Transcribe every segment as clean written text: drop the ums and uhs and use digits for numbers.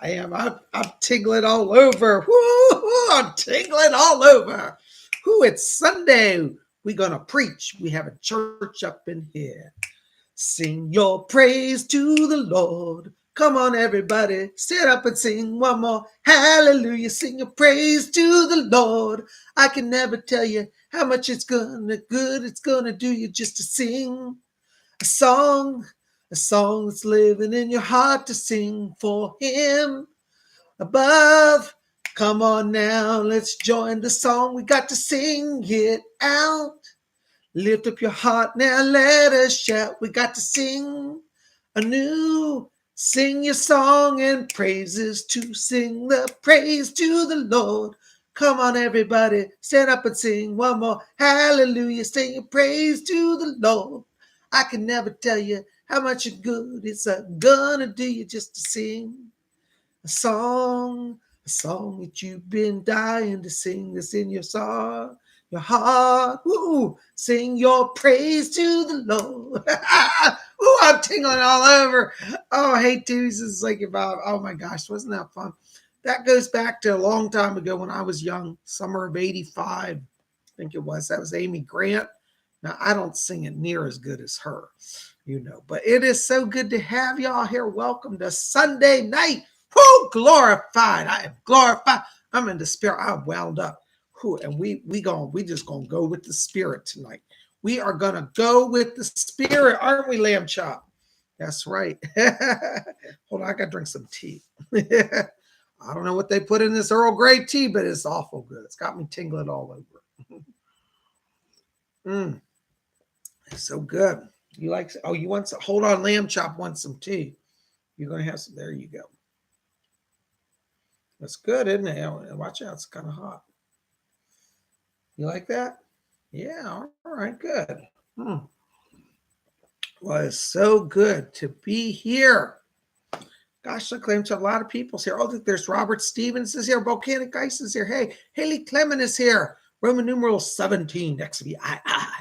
I am. I'm tingling all over. Woo, I'm tingling all over. Whoo, it's Sunday. We're going to preach. We have a church up in here. Sing your praise to the Lord. Come on, everybody. Stand up and sing one more. Hallelujah. Sing your praise to the Lord. I can never tell you how much it's gonna do you just to sing a song that's living in your heart to sing for him above. Come on now, let's join the song. We got to sing it out. Lift up your heart now, let us shout. We got to sing anew. Sing your song and praises to sing the praise to the Lord. Come on, everybody, stand up and sing one more. Hallelujah, sing your praise to the Lord. I can never tell you how much good it's gonna do you just to sing a song that you've been dying to sing that's in your song, your heart. Ooh, sing your praise to the Lord. Ooh, I'm tingling all over. Oh, hey, Tuesday is like about, oh my gosh, wasn't that fun? That goes back to a long time ago when I was young, summer of 85, I think it was. That was Amy Grant. Now, I don't sing it near as good as her, but it is so good to have y'all here. Welcome to Sunday night. Whoo, glorified. I am glorified. I'm in the spirit. I'm wound up. Whoo, and we just gonna go with the spirit tonight. We are gonna go with the spirit, aren't we, Lamb Chop? That's right. Hold on, I gotta drink some tea. I don't know what they put in this Earl Grey tea, but it's awful good. It's got me tingling all over. It's so good. You like? Oh, you want some? Hold on, Lamb Chop wants some tea. You're gonna have some. There you go. That's good, isn't it? Watch out, it's kind of hot. You like that? Yeah, all right, good. Well, it's so good to be here. Gosh, look, a lot of people's here. Oh, there's Robert Stevens is here. Volcanic Ice is here. Hey, Haley Clement is here. Roman numeral 17, XVII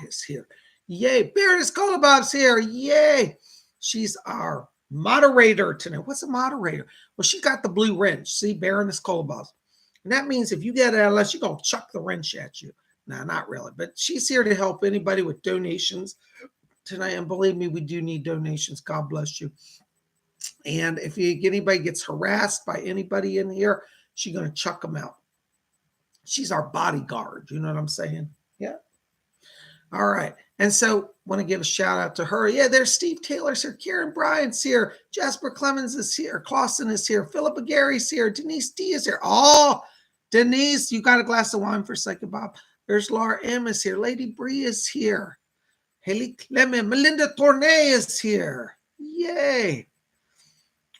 is here. Yay. Baroness Kolobob's here. Yay. She's our moderator tonight. What's a moderator? Well, she got the blue wrench. See, Baroness Kolobob's. And that means if you get it, unless you're going to chuck the wrench at you. No, not really. But she's here to help anybody with donations tonight. And believe me, we do need donations. God bless you. And if anybody gets harassed by anybody in here, she's going to chuck them out. She's our bodyguard. You know what I'm saying? Yeah. All right. And so want to give a shout out to her. Yeah, there's Steve Taylor's here. Karen Bryant's here. Jasper Clemens is here. Clausen is here. Philippa Gary's here. Denise D is here. Oh, Denise, you got a glass of wine for a second, Bob. There's Laura M is here. Lady Bree is here. Haley Clement. Melinda Tournay is here. Yay.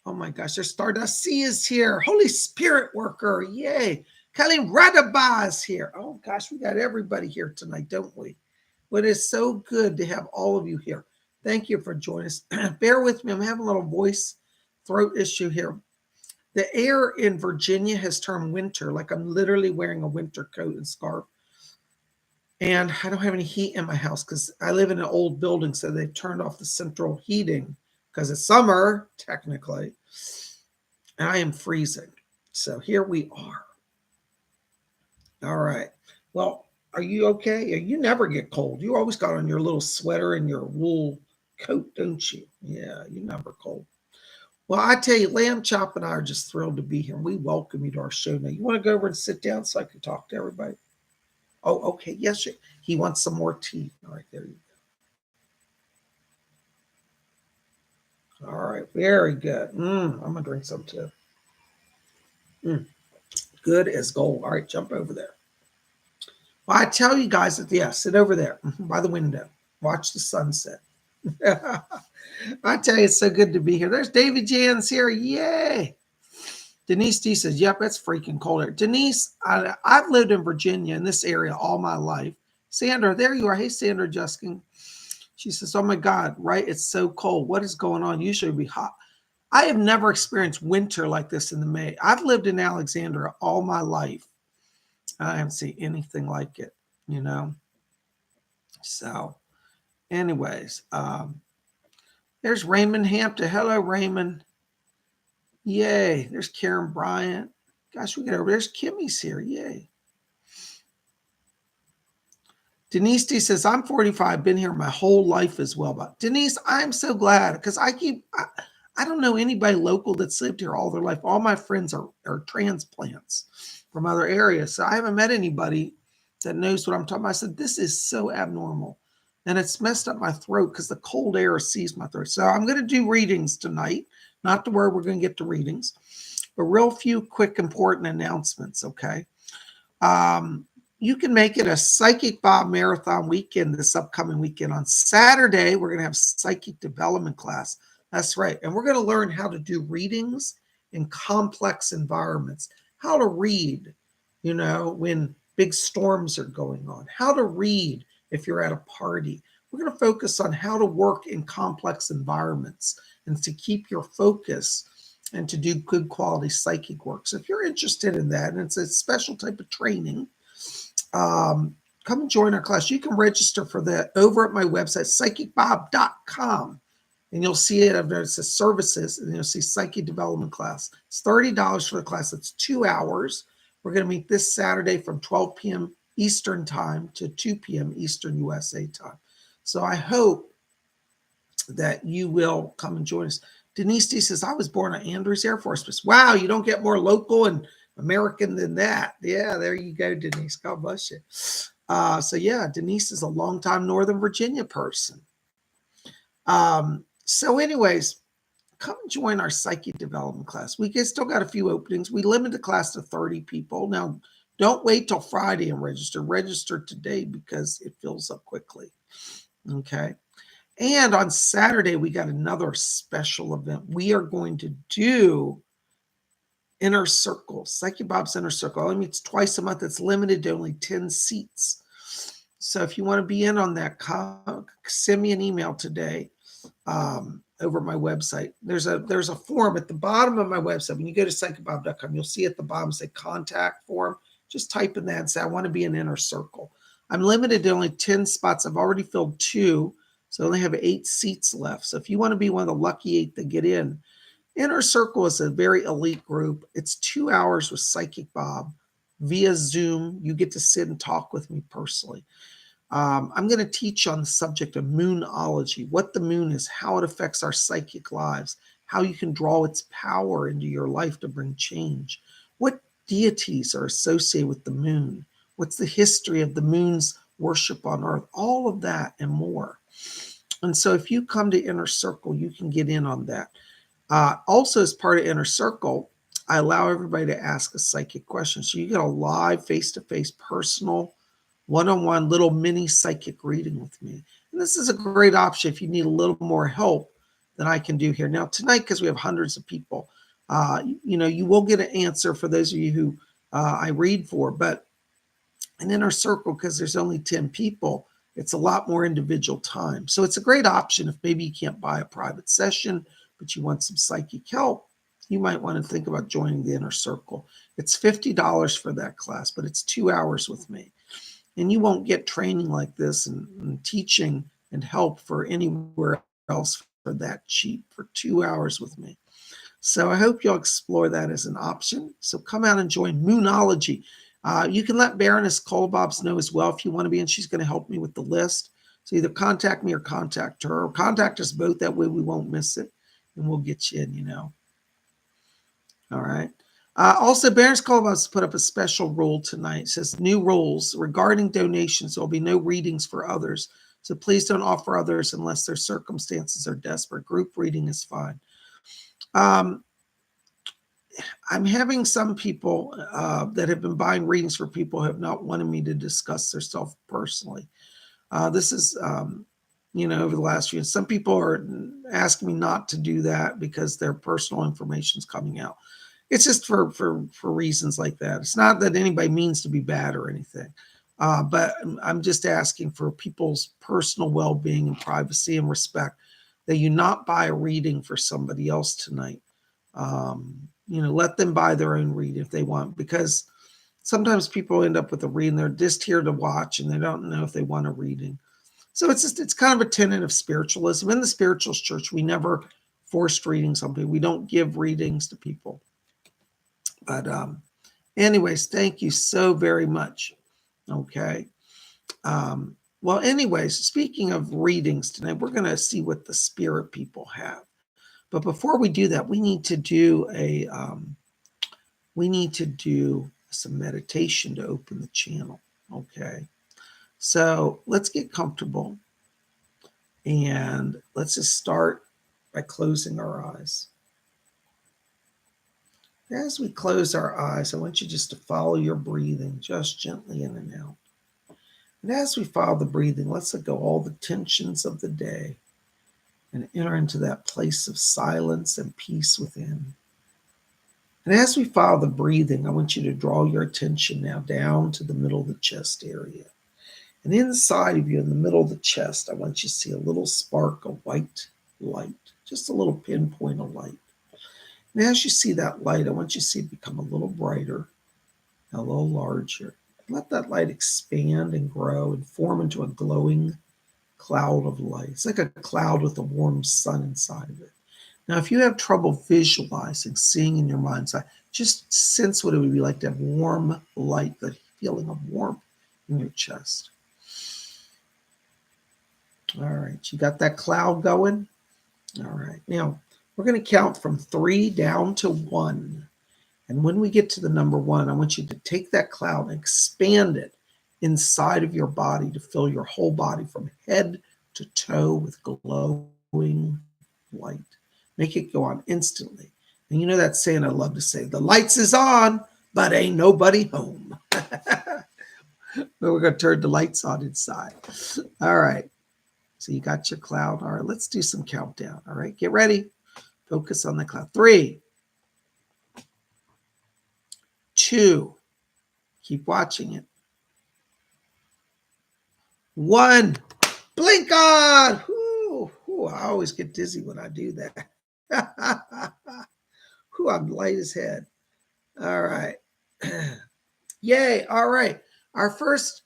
Oh my gosh, there's Stardust C is here. Holy Spirit worker. Yay. Colleen Radaba is here. Oh gosh, we got everybody here tonight, don't we? But it's so good to have all of you here. Thank you for joining us. Bear with me. I'm having a little voice throat issue here. The air in Virginia has turned winter. Like I'm literally wearing a winter coat and scarf. And I don't have any heat in my house because I live in an old building. So they've turned off the central heating because it's summer, technically. And I am freezing. So here we are. All right. Well, are you okay? You never get cold. You always got on your little sweater and your wool coat, don't you? Yeah, you're never cold. Well, I tell you, Lamb Chop and I are just thrilled to be here. We welcome you to our show. Now, you want to go over and sit down so I can talk to everybody? Oh, okay. Yes, he wants some more tea. All right, there you go. All right, very good. I'm going to drink some too. Good as gold. All right, jump over there. Well, I tell you guys that, yeah, sit over there by the window. Watch the sunset. I tell you, it's so good to be here. There's David Jan's here. Yay. Denise D says, yep, it's freaking cold here. Denise, I've lived in Virginia in this area all my life. Sandra, there you are. Hey, Sandra Juskin. She says, oh, my God, right? It's so cold. What is going on? Usually it'd be hot. I have never experienced winter like this in the May. I've lived in Alexandria all my life. I haven't seen anything like it, So, anyways, there's Raymond Hampton. Hello, Raymond. Yay. There's Karen Bryant. Gosh, we got over. There's Kimmy's here. Yay. Denise D says, I'm 45, been here my whole life as well. But Denise, I'm so glad because I don't know anybody local that's lived here all their life. All my friends are transplants from other areas. So I haven't met anybody that knows what I'm talking about. I said, this is so abnormal. And it's messed up my throat because the cold air seized my throat. So I'm going to do readings tonight. Not to worry, we're going to get to readings. But real few quick important announcements, okay? You can make it a Psychic Bob Marathon weekend this upcoming weekend. On Saturday, we're going to have psychic development class. That's right. And we're going to learn how to do readings in complex environments, how to read, when big storms are going on, how to read if you're at a party. We're going to focus on how to work in complex environments and to keep your focus and to do good quality psychic work. So if you're interested in that, and it's a special type of training, come and join our class. You can register for that over at my website, PsychicBob.com. And you'll see it. It says services, and you'll see psychic development class. It's $30 for the class. It's 2 hours. We're going to meet this Saturday from 12 p.m. Eastern time to 2 p.m. Eastern USA time. So I hope that you will come and join us. Denise D says, I was born on Andrews Air Force Base. Wow, you don't get more local and American than that. Yeah, there you go, Denise. God bless you. Denise is a longtime Northern Virginia person. So anyways, come and join our psychic development class. We still got a few openings. We limit the class to 30 people. Now, don't wait till Friday and register. Register today because it fills up quickly. Okay. And on Saturday, we got another special event. We are going to do Inner Circle, Psychic Bob's Inner Circle. Only meets twice a month. It's limited to only 10 seats. So if you want to be in on that, send me an email today over my website. There's a form at the bottom of my website. When you go to PsychicBob.com, you'll see at the bottom say contact form. Just type in that and say, I want to be an Inner Circle. I'm limited to only 10 spots. I've already filled 2, so I only have 8 seats left. So if you want to be one of the lucky 8 that get in, Inner Circle is a very elite group. It's 2 hours with Psychic Bob via Zoom. You get to sit and talk with me personally. I'm going to teach on the subject of moonology, what the moon is, how it affects our psychic lives, how you can draw its power into your life to bring change, what deities are associated with the moon, what's the history of the moon's worship on Earth, all of that and more. And so if you come to Inner Circle, you can get in on that. Also, as part of Inner Circle, I allow everybody to ask a psychic question. So you get a live, face-to-face, personal, one-on-one little mini psychic reading with me. And this is a great option if you need a little more help than I can do here. Now, tonight, because we have hundreds of people, you will get an answer for those of you who I read for. But in Inner Circle, because there's only 10 people, it's a lot more individual time. So it's a great option if maybe you can't buy a private session, but you want some psychic help. You might want to think about joining the Inner Circle. It's $50 for that class, but it's 2 hours with me. And you won't get training like this and teaching and help for anywhere else for that cheap, for 2 hours with me. So I hope you'll explore that as an option. So come out and join Moonology. You can let Baroness Kolbobs know as well if you want to be, and she's going to help me with the list. So either contact me or contact her, or contact us both. That way we won't miss it, and we'll get you in, All right. Also, Baroness Kolbobs put up a special rule tonight. It says new rules regarding donations. There will be no readings for others. So please don't offer others unless their circumstances are desperate. Group reading is fine. I'm having some people that have been buying readings for people who have not wanted me to discuss their self personally. This is, over the last few years. Some people are asking me not to do that because their personal information is coming out. It's just for reasons like that. It's not that anybody means to be bad or anything, but I'm just asking for people's personal well-being and privacy and respect that you not buy a reading for somebody else tonight. Let them buy their own reading if they want, because sometimes people end up with a reading. They're just here to watch and they don't know if they want a reading. So it's kind of a tenet of spiritualism. In the spiritualist church, we never forced readings on people. We don't give readings to people. But anyways, thank you so very much. Okay. Well, anyways, speaking of readings tonight, we're going to see what the spirit people have. But before we do that, we need to do some meditation to open the channel. Okay. So let's get comfortable and let's just start by closing our eyes. As we close our eyes, I want you just to follow your breathing, just gently in and out. And as we follow the breathing, let's let go all the tensions of the day and enter into that place of silence and peace within. And as we follow the breathing, I want you to draw your attention now down to the middle of the chest area. And inside of you, in the middle of the chest, I want you to see a little spark of white light, just a little pinpoint of light. And as you see that light, I want you to see it become a little brighter, a little larger. Let that light expand and grow and form into a glowing cloud of light. It's like a cloud with a warm sun inside of it. Now, if you have trouble visualizing, seeing in your mind's eye, just sense what it would be like to have warm light, the feeling of warmth in your chest. All right, you got that cloud going? All right, now we're going to count from 3 down to 1. And when we get to the number 1, I want you to take that cloud and expand it inside of your body to fill your whole body from head to toe with glowing light. Make it go on instantly. And you know that saying I love to say, the lights is on, but ain't nobody home. But we're going to turn the lights on inside. All right. So you got your cloud. All right, let's do some countdown. All right, get ready. Focus on the cloud. 3, 2, keep watching it. 1, blink on. Ooh, I always get dizzy when I do that. Ooh, I'm light as head. All right. Yay. All right. Our first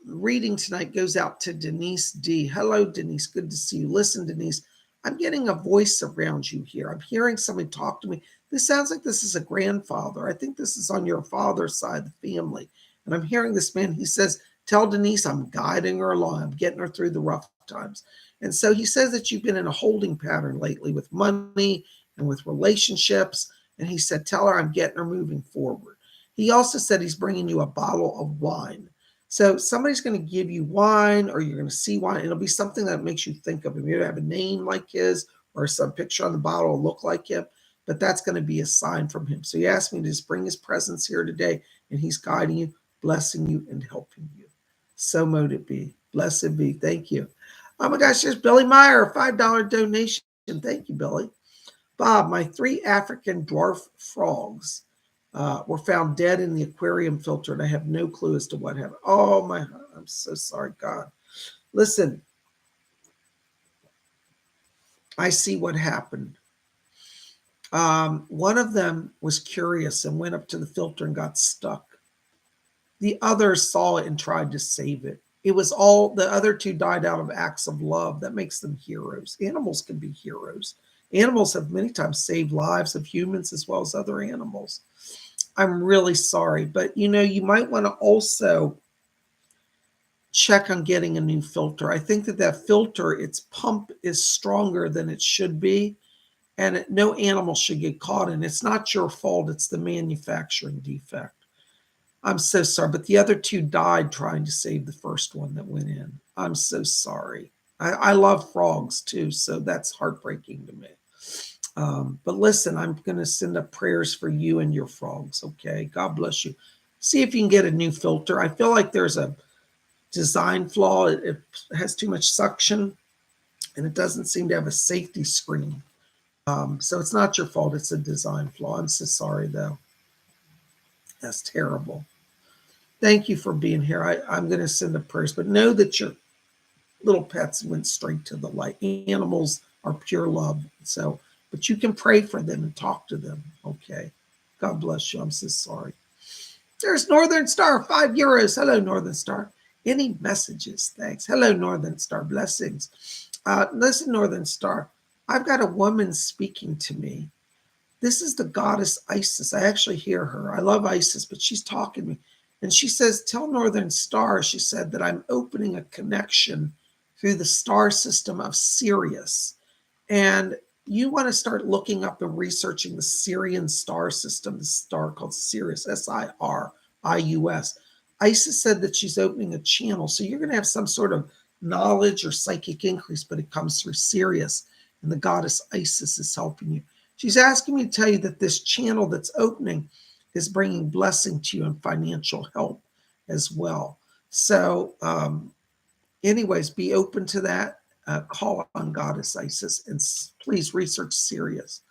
reading tonight goes out to Denise D. Hello, Denise. Good to see you. Listen, Denise, I'm getting a voice around you here. I'm hearing somebody talk to me. This sounds like this is a grandfather. I think this is on your father's side of the family. And I'm hearing this man. He says, tell Denise I'm guiding her along. I'm getting her through the rough times. And so he says that you've been in a holding pattern lately with money and with relationships. And he said, tell her I'm getting her moving forward. He also said he's bringing you a bottle of wine. So somebody's going to give you wine, or you're going to see wine. It'll be something that makes you think of him. You have a name like his, or some picture on the bottle will look like him, but that's going to be a sign from him. So he asked me to just bring his presence here today, and he's guiding you, blessing you, and helping you. So mote it be. Blessed be. Thank you. Oh my gosh, there's Billy Meyer, a $5 donation. Thank you, Billy. Bob, my 3 African dwarf frogs were found dead in the aquarium filter, and I have no clue as to what happened. Oh my, I'm so sorry, God. Listen, I see what happened. One of them was curious and went up to the filter and got stuck. The other saw it and tried to save it. It was all, the other 2 died out of acts of love. That makes them heroes. Animals can be heroes. Animals have many times saved lives of humans as well as other animals. I'm really sorry, but you know, you might want to also check on getting a new filter. I think that filter, its pump is stronger than it should be, and no animal should get caught in it. It's not your fault. It's the manufacturing defect. I'm so sorry, but the other 2 died trying to save the first one that went in. I'm so sorry. I love frogs too, so that's heartbreaking to me. But listen, I'm going to send up prayers for you and your frogs, okay? God bless you. See if you can get a new filter. I feel like there's a design flaw. It has too much suction, and it doesn't seem to have a safety screen. So it's not your fault. It's a design flaw. I'm so sorry, though. That's terrible. Thank you for being here. I'm going to send up prayers, but know that your little pets went straight to the light. Animals are pure love. So, but you can pray for them and talk to them. Okay. God bless you. I'm so sorry. There's Northern Star, €5. Hello, Northern Star. Any messages? Thanks. Hello, Northern Star. Blessings. Listen, Northern Star. I've got a woman speaking to me. This is the goddess Isis. I actually hear her. I love Isis, but she's talking to me. And she says, tell Northern Star, she said, that I'm opening a connection through the star system of Sirius. And you want to start looking up and researching the Sirian star system, the star called Sirius, Sirius. Isis said that she's opening a channel. So you're going to have some sort of knowledge or psychic increase, but it comes through Sirius. And the goddess Isis is helping you. She's asking me to tell you that this channel that's opening is bringing blessing to you and financial help as well. So, anyways, be open to that. Call on Goddess Isis and please research Sirius.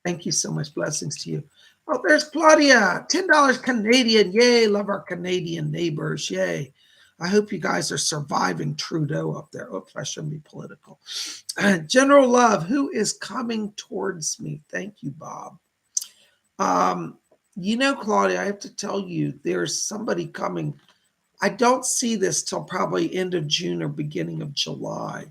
Thank you so much. Blessings to you. Oh, there's Claudia. $10 Canadian. Yay. Love our Canadian neighbors. Yay. I hope you guys are surviving Trudeau up there. Oops, I shouldn't be political. General Love, who is coming towards me? Thank you, Bob. Claudia, I have to tell you, there's somebody coming. I don't see this till probably end of June or beginning of July.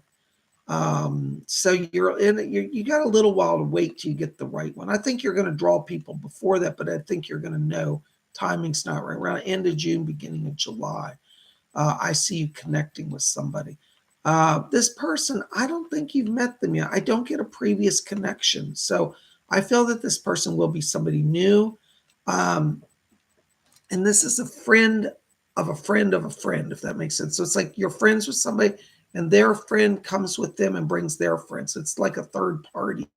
So you got a little while to wait till you get the right one. I think you're going to draw people before that, but I think you're going to know timing's not right. Around end of June, beginning of July. I see you connecting with somebody. This person, I don't think you've met them yet. I don't get a previous connection. So I feel that this person will be somebody new. And this is a friend of a friend of a friend, if that makes sense. So it's like you're friends with somebody and their friend comes with them and brings their friends. It's like a third party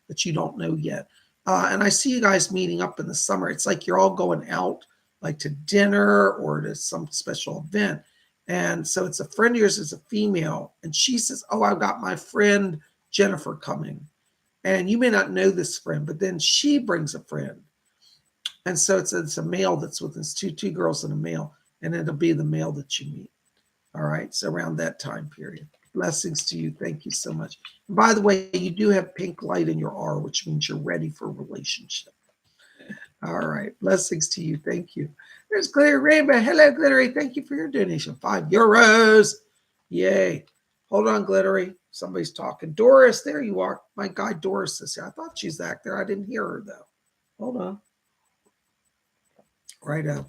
that you don't know yet. And I see you guys meeting up in the summer. It's like you're all going out, like to dinner or to some special event. And so it's a friend of yours, is a female. And she says, oh, I've got my friend Jennifer coming. And you may not know this friend, but then she brings a friend. And so it's a male that's with us, two girls and a male. And it'll be the male that you meet. All right. So around that time period. Blessings to you. Thank you so much. And by the way, you do have pink light in your aura, which means you're ready for a relationship. All right. Blessings to you. Thank you. There's Glittery Rainbow. Hello, Glittery. Thank you for your donation. €5. Yay. Hold on, Glittery. Somebody's talking. Doris, there you are. My guy Doris is here. I thought she's back there. I didn't hear her, though. Hold on. Right up.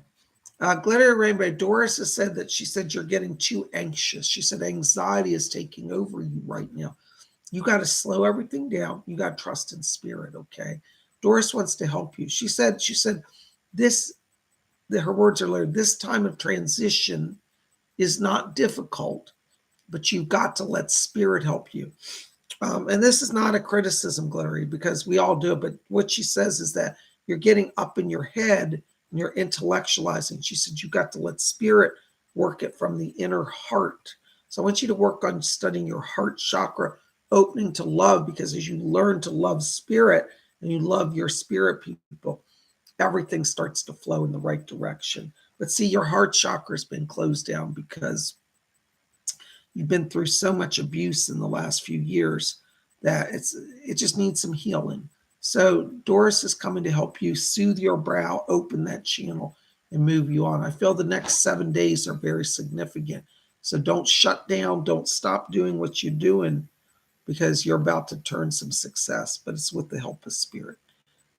Glittery Rainbow, Doris has said that she said you're getting too anxious. She said anxiety is taking over you right now. You got to slow everything down. You got to trust in spirit, okay? Doris wants to help you. She said her words are later, this time of transition is not difficult, but you've got to let spirit help you. And this is not a criticism, Glittery, because we all do it. But what she says is that you're getting up in your head and you're intellectualizing. She said you got to let spirit work it from the inner heart. So I want you to work on studying your heart chakra, opening to love, because as you learn to love spirit and you love your spirit people, everything starts to flow in the right direction. But see, your heart chakra has been closed down because you've been through so much abuse in the last few years that it just needs some healing. So Doris is coming to help you soothe your brow, open that channel, and move you on. I feel the next 7 days are very significant. So don't shut down. Don't stop doing what you're doing, because you're about to turn some success, but it's with the help of spirit.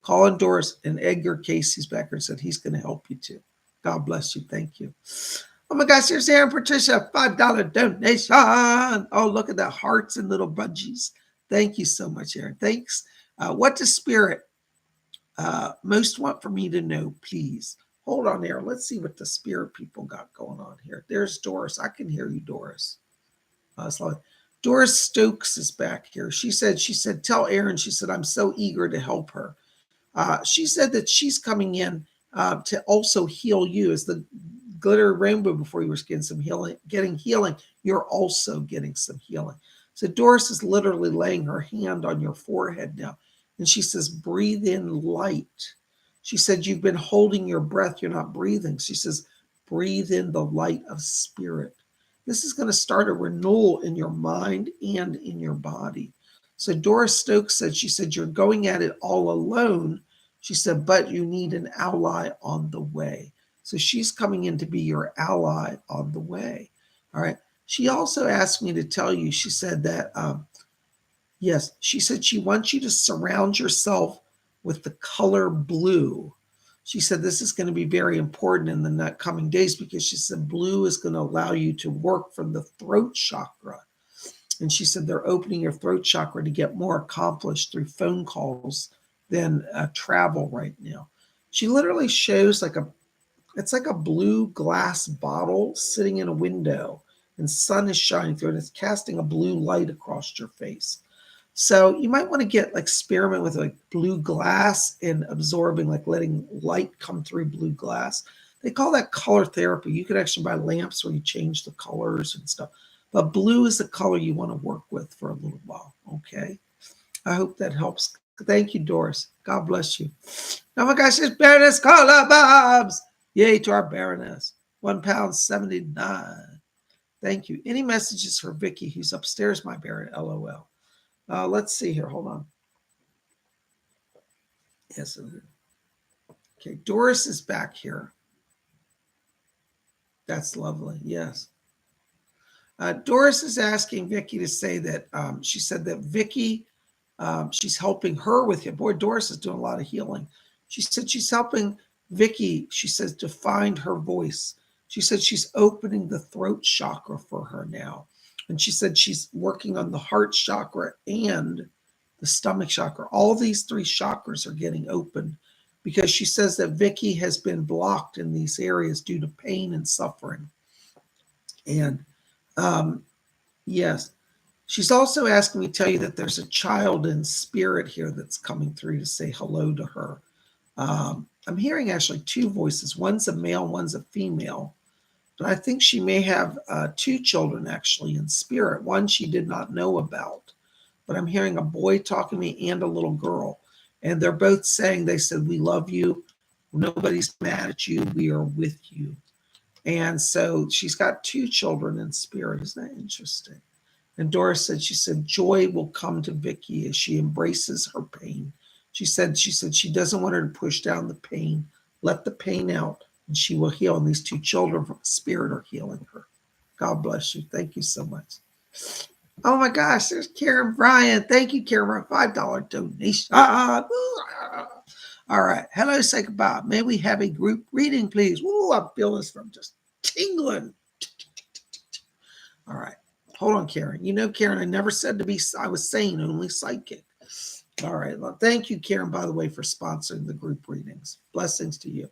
Call on Doris, and Edgar Casey's back and said he's going to help you too. God bless you. Thank you. Oh my gosh, here's Aaron Patricia, $5 donation. Oh, look at that, hearts and little budgies. Thank you so much, Aaron. Thanks. What does spirit most want for me to know, please? Hold on, Aaron. Let's see what the spirit people got going on here. There's Doris. I can hear you, Doris. Doris Stokes is back here. She said, tell Aaron, she said, I'm so eager to help her. She said that she's coming in to also heal you. As the Glitter Rainbow before you were getting healing, you're also getting some healing. So Doris is literally laying her hand on your forehead now. And she says, breathe in light. She said, you've been holding your breath. You're not breathing. She says, breathe in the light of spirit. This is going to start a renewal in your mind and in your body. So Doris Stokes said, she said, you're going at it all alone. She said, but you need an ally on the way. So she's coming in to be your ally on the way. All right. She also asked me to tell you, she said that Yes, she said she wants you to surround yourself with the color blue. She said this is going to be very important in the coming days because she said blue is going to allow you to work from the throat chakra. And she said they're opening your throat chakra to get more accomplished through phone calls than travel right now. She literally shows it's like a blue glass bottle sitting in a window, and sun is shining through it. And it's casting a blue light across your face. So you might want to experiment with like blue glass and absorbing, like letting light come through blue glass. They call that color therapy. You could actually buy lamps where you change the colors and stuff. But blue is the color you want to work with for a little while. Okay. I hope that helps. Thank you, Doris. God bless you. Oh my gosh, it's Baroness Carla Bobs. Yay to our Baroness. £1.79. Thank you. Any messages for Vicky, who's upstairs, my Baron? LOL. Let's see here. Hold on. Yes. Okay. Doris is back here. That's lovely. Yes. Doris is asking Vicky to say that she said that Vicky, she's helping her with it. Boy, Doris is doing a lot of healing. She said she's helping Vicky, she says, to find her voice. She said she's opening the throat chakra for her now. And she said she's working on the heart chakra and the stomach chakra. All these three chakras are getting opened because she says that Vicky has been blocked in these areas due to pain and suffering. And yes, she's also asking me to tell you that there's a child in spirit here that's coming through to say hello to her. I'm hearing actually two voices. One's a male, one's a female. But I think she may have two children actually in spirit. One she did not know about. But I'm hearing a boy talking to me and a little girl. And they're both saying, they said, we love you. Nobody's mad at you. We are with you. And so she's got two children in spirit. Isn't that interesting? And Doris said, she said, joy will come to Vicky as she embraces her pain. She said she doesn't want her to push down the pain. Let the pain out and she will heal. And these two children from spirit are healing her. God bless you. Thank you so much. Oh my gosh, there's Karen Bryan. Thank you, Karen Bryan. $5 donation. All right. Hello, Psychic Bob. May we have a group reading, please? Woo, I'm feeling this from just tingling. All right. Hold on, Karen. You know, Karen, I never said to be, I was saying only psychic. All right. Well, thank you, Karen, by the way, for sponsoring the group readings. Blessings to you.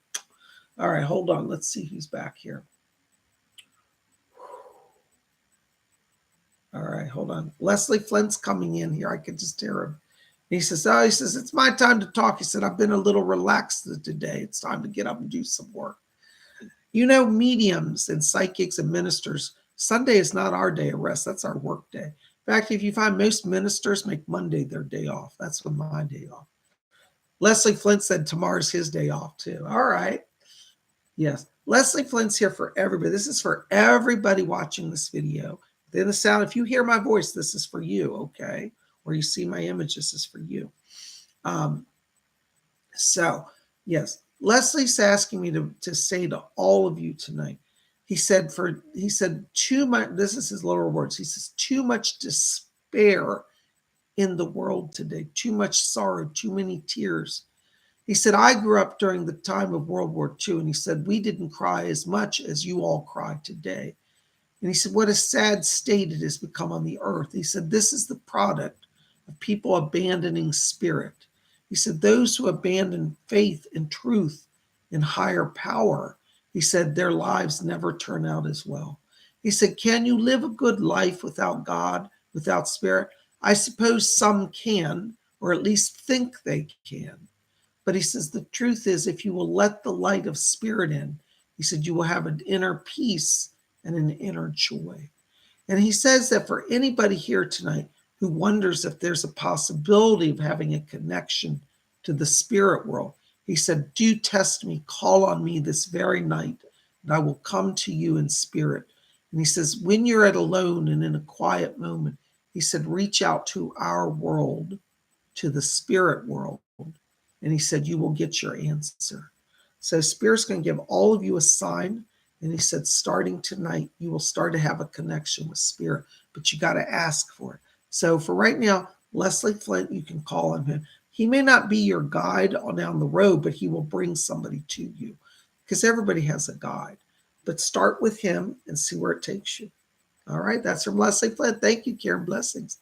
All right. Hold on. Let's see who's back here. All right. Hold on. Leslie Flint's coming in here. I can just hear him. He says, it's my time to talk. He said, I've been a little relaxed today. It's time to get up and do some work. You know, mediums and psychics and ministers, Sunday is not our day of rest. That's our work day. In fact, if you find most ministers make Monday their day off. That's when my day off. Leslie Flint said tomorrow's his day off too. All right. Yes. Leslie Flint's here for everybody. This is for everybody watching this video. Then the sound, if you hear my voice, this is for you, okay? Or you see my image, this is for you. So, yes, Leslie's asking me to say to all of you tonight. He said too much, this is his literal words. He says, too much despair in the world today, too much sorrow, too many tears. He said, I grew up during the time of World War II, and he said, we didn't cry as much as you all cry today. And he said, what a sad state it has become on the earth. He said, this is the product of people abandoning spirit. He said, those who abandon faith and truth in higher power, he said, their lives never turn out as well. He said, can you live a good life without God, without spirit? I suppose some can, or at least think they can. But he says, the truth is, if you will let the light of spirit in, he said, you will have an inner peace and an inner joy. And he says that for anybody here tonight who wonders if there's a possibility of having a connection to the spirit world, he said, do test me, call on me this very night, and I will come to you in spirit. And he says, when you're at alone and in a quiet moment, he said, reach out to our world, to the spirit world. And he said, you will get your answer. So Spirit's going to give all of you a sign. And he said, starting tonight, you will start to have a connection with Spirit, but you got to ask for it. So for right now, Leslie Flint, you can call on him. He may not be your guide on down the road, but he will bring somebody to you because everybody has a guide. But start with him and see where it takes you. All right, that's from Leslie Flint. Thank you, Karen. Blessings.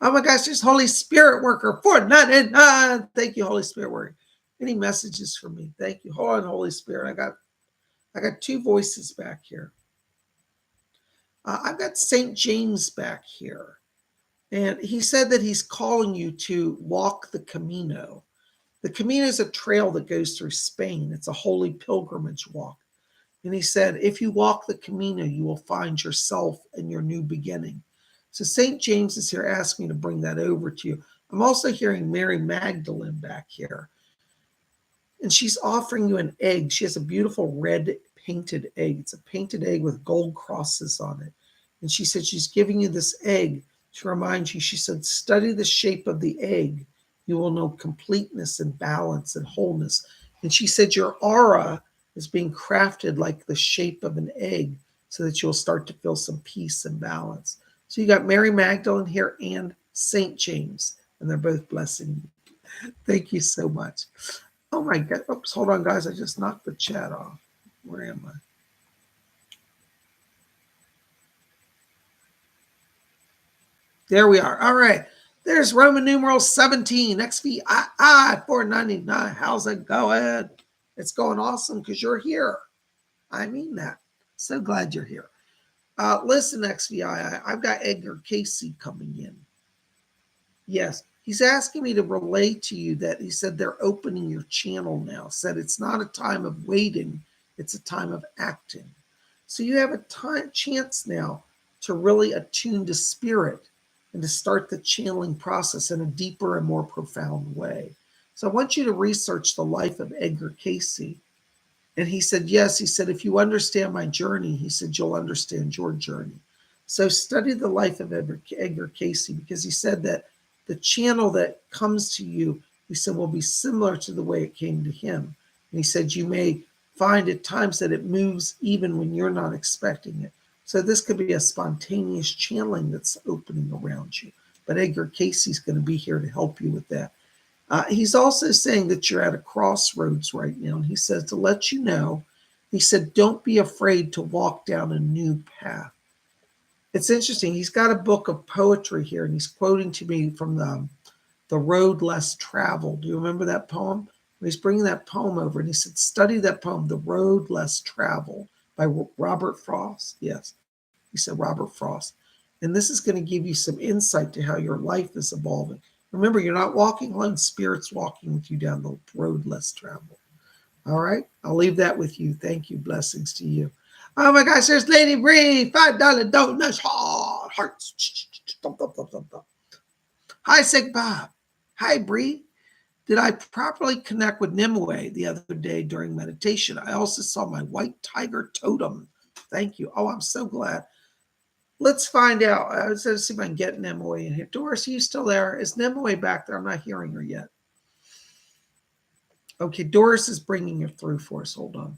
Oh my gosh, there's Holy Spirit Worker 499. Thank you, Holy Spirit Worker. Any messages for me? Thank you. Hold on, Holy Spirit. I got two voices back here. I've got St. James back here. And he said that he's calling you to walk the Camino. The Camino is a trail that goes through Spain. It's a holy pilgrimage walk. And he said, if you walk the Camino, you will find yourself and your new beginning. So St. James is here asking me to bring that over to you. I'm also hearing Mary Magdalene back here. And she's offering you an egg. She has a beautiful red painted egg. It's a painted egg with gold crosses on it. And she said she's giving you this egg to remind you. She said, study the shape of the egg. You will know completeness and balance and wholeness. And she said your aura is being crafted like the shape of an egg so that you'll start to feel some peace and balance. So you got Mary Magdalene here and St. James, and they're both blessing you. Thank you so much. Oh my God. Oops, hold on, guys. I just knocked the chat off. Where am I? There we are. All right. There's Roman numeral 17, XVI 499. How's it going? It's going awesome because you're here. I mean that. So glad you're here. Listen, XVI, I've got Edgar Casey coming in. Yes, he's asking me to relay to you that he said they're opening your channel now. Said it's not a time of waiting, it's a time of acting. So you have a chance now to really attune to spirit and to start the channeling process in a deeper and more profound way. So I want you to research the life of Edgar Casey. And he said, yes, he said, if you understand my journey, he said, you'll understand your journey. So study the life of Edgar Casey, because he said that the channel that comes to you, he said, will be similar to the way it came to him. And he said, you may find at times that it moves even when you're not expecting it. So this could be a spontaneous channeling that's opening around you. But Edgar Casey's going to be here to help you with that. He's also saying that you're at a crossroads right now. And he says to let you know, he said, don't be afraid to walk down a new path. It's interesting. He's got a book of poetry here, and he's quoting to me from the Road Less Traveled. Do you remember that poem? He's bringing that poem over, and he said, study that poem, The Road Less Traveled, by Robert Frost. Yes, he said Robert Frost. And this is going to give you some insight to how your life is evolving. Remember, you're not walking alone. Spirit's walking with you down the road less traveled. All right? I'll leave that with you. Thank you. Blessings to you. Oh, my gosh. There's Lady Bree. $5 donuts. Hearts. Hi, Sig Bob. Hi, Bree. Did I properly connect with Nimue the other day during meditation? I also saw my white tiger totem. Thank you. Oh, I'm so glad. Let's find out. Let's see if I can get Nimue in here. Doris, are you still there? Is Nimue back there? I'm not hearing her yet. Okay, Doris is bringing her through for us. Hold on.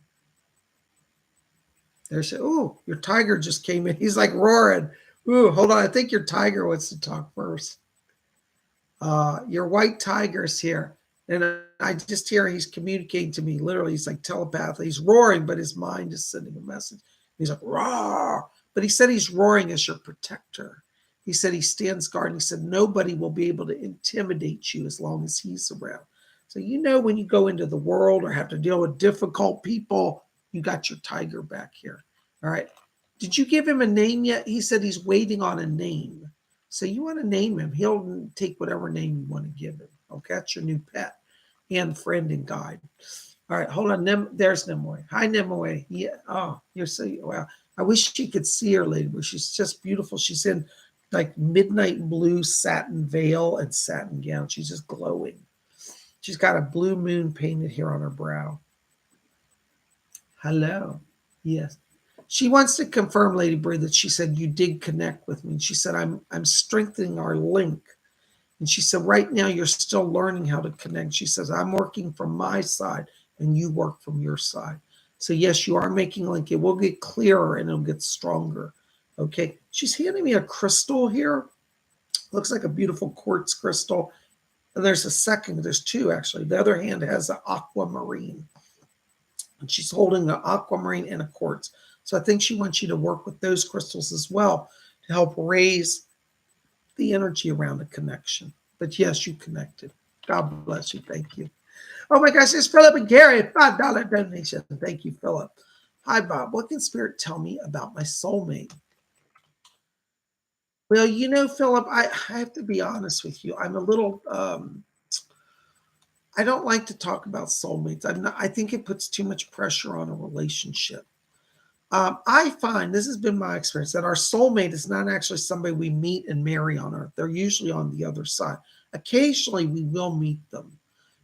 There's, oh, your tiger just came in. He's like roaring. Ooh, hold on. I think your tiger wants to talk first. Your white tiger's here. And I just hear he's communicating to me. Literally, he's like telepathically. He's roaring, but his mind is sending a message. He's like, roar. But he said he's roaring as your protector. He said he stands guard. And he said nobody will be able to intimidate you as long as he's around. So you know when you go into the world or have to deal with difficult people, you got your tiger back here. All right. Did you give him a name yet? He said he's waiting on a name. So you want to name him. He'll take whatever name you want to give him. Okay, that's your new pet and friend and guide. All right, hold on. There's Nimue. Hi, Nimue. Yeah. Oh, you're so, wow. I wish you could see her, lady, but she's just beautiful. She's in like midnight blue satin veil and satin gown. She's just glowing. She's got a blue moon painted here on her brow. Hello. Yes. She wants to confirm, Lady Bree, that she said you did connect with me. And she said, I'm strengthening our link. And she said, right now you're still learning how to connect. She says, I'm working from my side and you work from your side. So yes, you are making a link. It will get clearer and it'll get stronger. Okay. She's handing me a crystal here. Looks like a beautiful quartz crystal. And there's two actually. The other hand has an aquamarine. And she's holding an aquamarine and a quartz. So I think she wants you to work with those crystals as well to help raise the energy around the connection. But yes, you connected. God bless you. Thank you. Oh my gosh, it's Philip and Gary, $5 donation. Thank you, Philip. Hi, Bob. What can Spirit tell me about my soulmate? Well, Philip, I have to be honest with you. I'm a little, I don't like to talk about soulmates. I think it puts too much pressure on a relationship. I find, this has been my experience, that our soulmate is not actually somebody we meet and marry on earth. They're usually on the other side. Occasionally, we will meet them.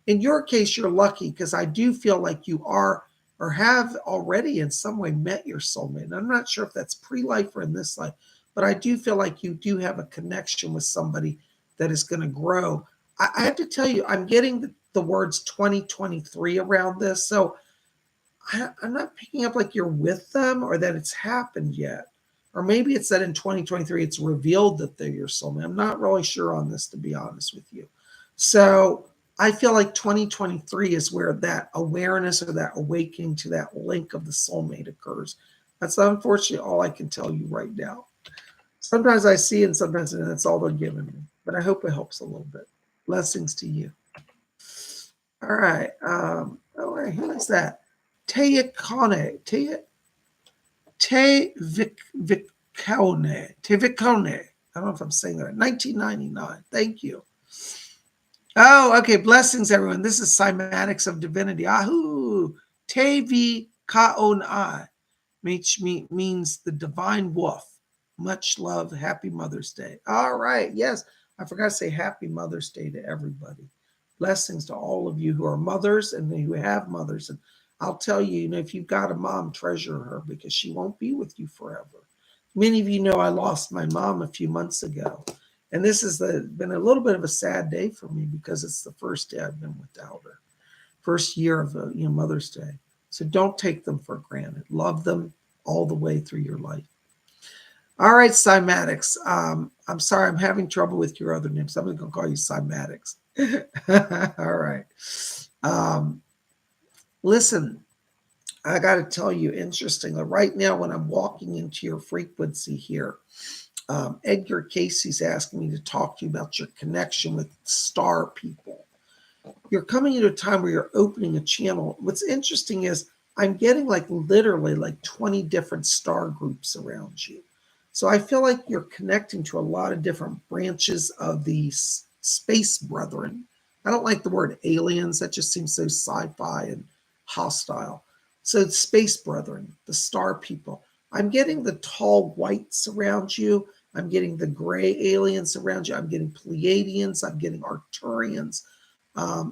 In your case, you're lucky because I do feel like you are or have already in some way met your soulmate. And I'm not sure if that's pre-life or in this life, but I do feel like you do have a connection with somebody that is going to grow. I have to tell you, I'm getting the words 2023 around this. So I'm not picking up like you're with them or that it's happened yet. Or maybe it's that in 2023, it's revealed that they're your soulmate. I'm not really sure on this, to be honest with you. So I feel like 2023 is where that awareness or that awakening to that link of the soulmate occurs. That's unfortunately all I can tell you right now. Sometimes I see and sometimes that's all they're giving me. But I hope it helps a little bit. Blessings to you. All right. Who is that? Tevikone. Tevikone. I don't know if I'm saying that right. 1999. Thank you. Oh, okay. Blessings, everyone. This is Cymatics of Divinity. Ahoo. Tevi Kaonai, which means the divine wolf. Much love. Happy Mother's Day. All right. Yes. I forgot to say happy Mother's Day to everybody. Blessings to all of you who are mothers and who have mothers. And I'll tell you, if you've got a mom, treasure her because she won't be with you forever. Many of you know I lost my mom a few months ago. And this has been a little bit of a sad day for me because it's the first day I've been without her. First year of Mother's Day. So don't take them for granted. Love them all the way through your life. All right, Cymatics. I'm sorry, I'm having trouble with your other names. I'm going to call you Cymatics. All right. Listen, I got to tell you, interestingly, right now when I'm walking into your frequency here, Edgar Casey's asking me to talk to you about your connection with star people. You're coming into a time where you're opening a channel. What's interesting is I'm getting literally 20 different star groups around you. So I feel like you're connecting to a lot of different branches of the space brethren. I don't like the word aliens. That just seems so sci-fi and hostile. So space brethren, the star people. I'm getting the tall whites around you. I'm getting the gray aliens around you. I'm getting Pleiadians. I'm getting Arcturians.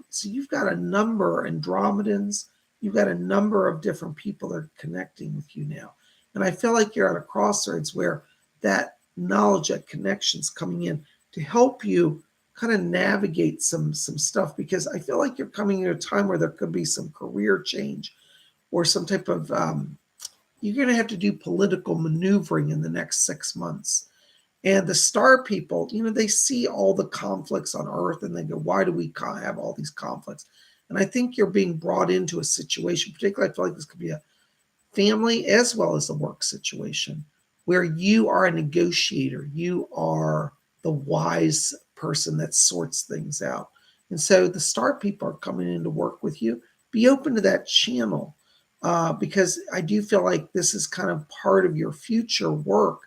So you've got a number, Andromedans. You've got a number of different people that are connecting with you now. And I feel like you're at a crossroads where that knowledge, that connection's coming in to help you kind of navigate some stuff, because I feel like you're coming into a time where there could be some career change or some type of, you're going to have to do political maneuvering in the next 6 months. And the star people, they see all the conflicts on Earth and they go, why do we have all these conflicts? And I think you're being brought into a situation, particularly I feel like this could be a family as well as a work situation, where you are a negotiator. You are the wise person that sorts things out. And so the star people are coming in to work with you. Be open to that channel because I do feel like this is kind of part of your future work.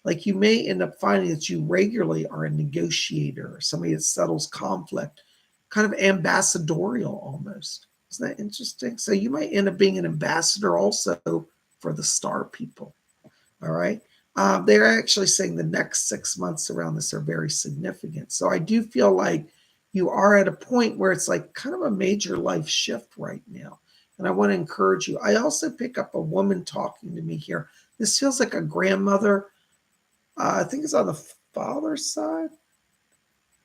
Like you may end up finding that you regularly are a negotiator, somebody that settles conflict, kind of ambassadorial almost. Isn't that interesting? So you might end up being an ambassador also for the star people. All right. They're actually saying the next 6 months around this are very significant. So I do feel like you are at a point where it's like kind of a major life shift right now. And I want to encourage you. I also pick up a woman talking to me here. This feels like a grandmother. I think it's on the father's side.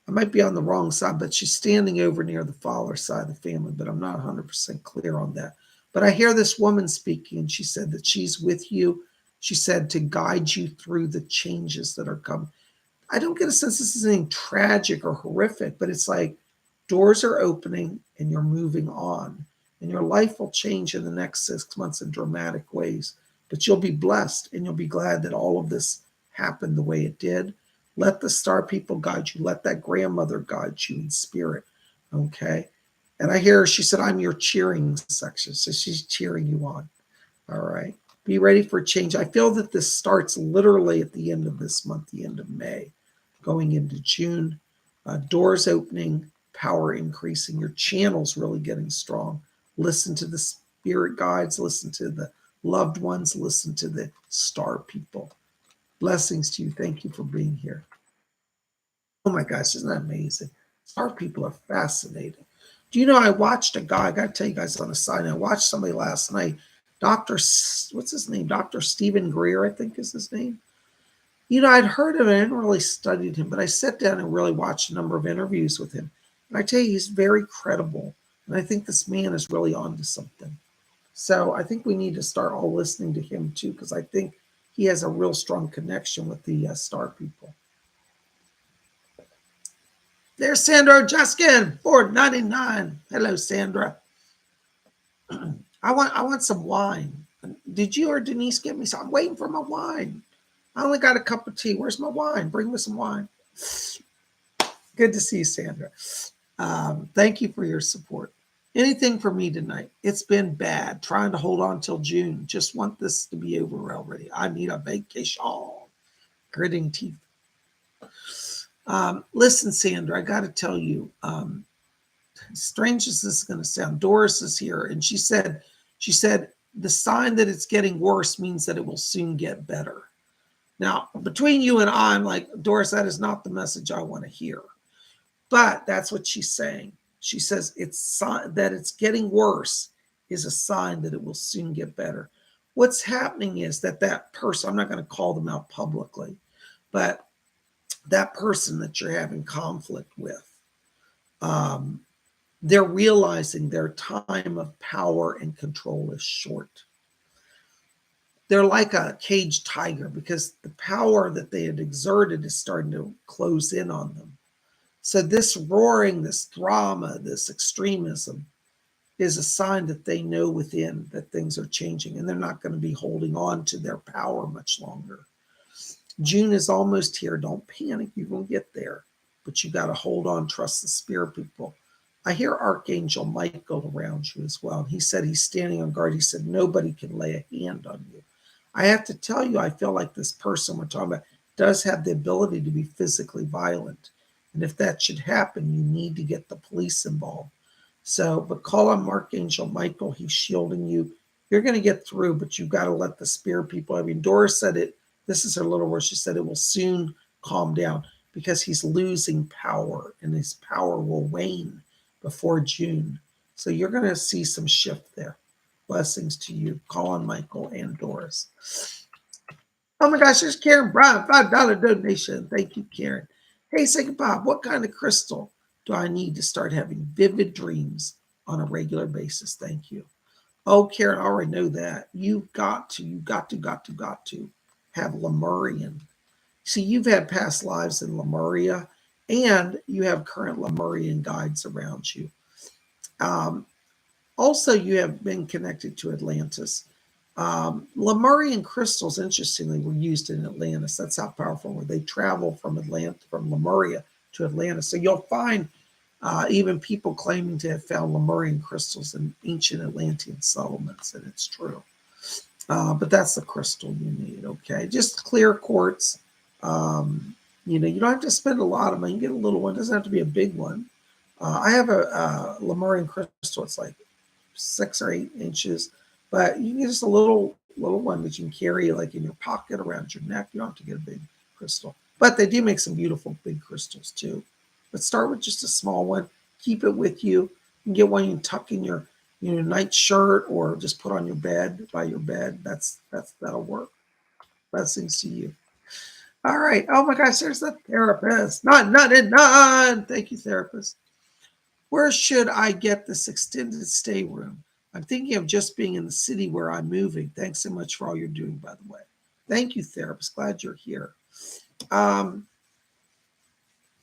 I might be on the wrong side, but she's standing over near the father's side of the family, but I'm not 100% clear on that. But I hear this woman speaking, and she said that she's with you. She said to guide you through the changes that are coming. I don't get a sense this is anything tragic or horrific, but it's like doors are opening and you're moving on. And your life will change in the next 6 months in dramatic ways. But you'll be blessed and you'll be glad that all of this happened the way it did. Let the star people guide you. Let that grandmother guide you in spirit. Okay. And I hear her, she said, I'm your cheering section. So she's cheering you on. All right. Be ready for change. I feel that this starts literally at the end of this month, the end of May, going into June. Doors opening, power increasing, your channel's really getting strong. Listen to the spirit guides, listen to the loved ones, listen to the star people. Blessings to you. Thank you for being here. Oh my gosh, isn't that amazing? Star people are fascinating. Do you know, I watched a guy, I got to tell you guys on a side note, I watched somebody last night, what's his name? Dr. Stephen Greer, I think is his name. You know, I'd heard of him, I hadn't really studied him, but I sat down and really watched a number of interviews with him. And I tell you, he's very credible. And I think this man is really onto something. So I think we need to start all listening to him too, because I think he has a real strong connection with the star people. There's Sandra Juskin, $4.99. Hello, Sandra. I want some wine. Did you or Denise get me some? I'm waiting for my wine. I only got a cup of tea. Where's my wine? Bring me some wine. Good to see you, Sandra. Thank you for your support. Anything for me tonight? It's been bad. Trying to hold on till June. Just want this to be over already. I need a vacation. Gritting teeth. Listen, Sandra, I got to tell you, strange as this is going to sound, Doris is here, and she said, the sign that it's getting worse means that it will soon get better. Now, between you and I, I'm like, Doris, that is not the message I want to hear. But that's what she's saying. She says that it's getting worse is a sign that it will soon get better. What's happening is that person, I'm not going to call them out publicly, but that person that you're having conflict with, they're realizing their time of power and control is short. They're like a caged tiger because the power that they had exerted is starting to close in on them. So this roaring, this drama, this extremism is a sign that they know within that things are changing and they're not going to be holding on to their power much longer. June is almost here. Don't panic. You're going to get there. But you got to hold on, trust the spirit people. I hear Archangel Michael around you as well. He said he's standing on guard. He said nobody can lay a hand on you. I have to tell you, I feel like this person we're talking about does have the ability to be physically violent. And if that should happen, you need to get the police involved. So, but call on Archangel Michael. He's shielding you. You're going to get through, but you've got to let the spirit people. I mean, Doris said it. This is her little word. She said it will soon calm down because he's losing power and his power will wane before June. So you're going to see some shift there. Blessings to you. Call on Michael and Doris. Oh my gosh, there's Karen Brown, $5 donation. Thank you, Karen. Hey, PsychicBob, what kind of crystal do I need to start having vivid dreams on a regular basis? Thank you. Oh, Karen, I already know that. You've got to have Lemurian. See, you've had past lives in Lemuria, and you have current Lemurian guides around you. Also, you have been connected to Atlantis. Lemurian crystals, interestingly, were used in Atlantis. That's how powerful they travel from Lemuria to Atlantis. So you'll find even people claiming to have found Lemurian crystals in ancient Atlantean settlements, and it's true. But that's the crystal you need, okay? Just clear quartz. You don't have to spend a lot of money. You get a little one. It doesn't have to be a big one. I have a Lemurian crystal. It's like 6 or 8 inches, but you can get just a little one that you can carry like in your pocket around your neck. You don't have to get a big crystal, but they do make some beautiful big crystals too. But start with just a small one. Keep it with you. You can get one you can tuck in your night shirt or just put on your bed, by your bed. That'll work. Blessings to you. All right. Oh my gosh, there's the therapist. None. Thank you, therapist. Where should I get this extended stay room? I'm thinking of just being in the city where I'm moving. Thanks so much for all you're doing, by the way. Thank you, therapist. Glad you're here.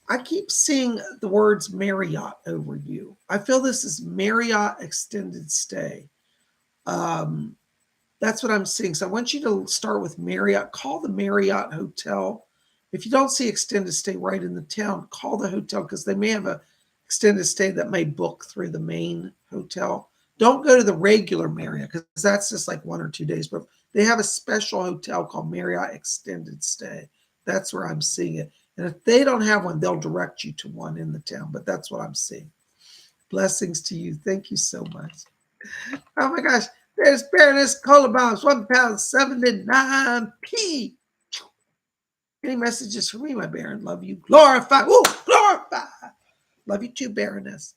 I keep seeing the words Marriott over you. I feel this is Marriott extended stay. Um, that's what I'm seeing. So I want you to start with Marriott. Call the Marriott Hotel. If you don't see extended stay right in the town, call the hotel because they may have a extended stay that may book through the main hotel. Don't go to the regular Marriott because that's just like 1 or 2 days. But they have a special hotel called Marriott Extended Stay. That's where I'm seeing it. And if they don't have one, they'll direct you to one in the town. But that's what I'm seeing. Blessings to you. Thank you so much. Oh my gosh. There's Baroness Cola Bombs, £1.79p. Any messages for me, my Baron? Love you. Glorify. Ooh, glorify. Love you too, Baroness.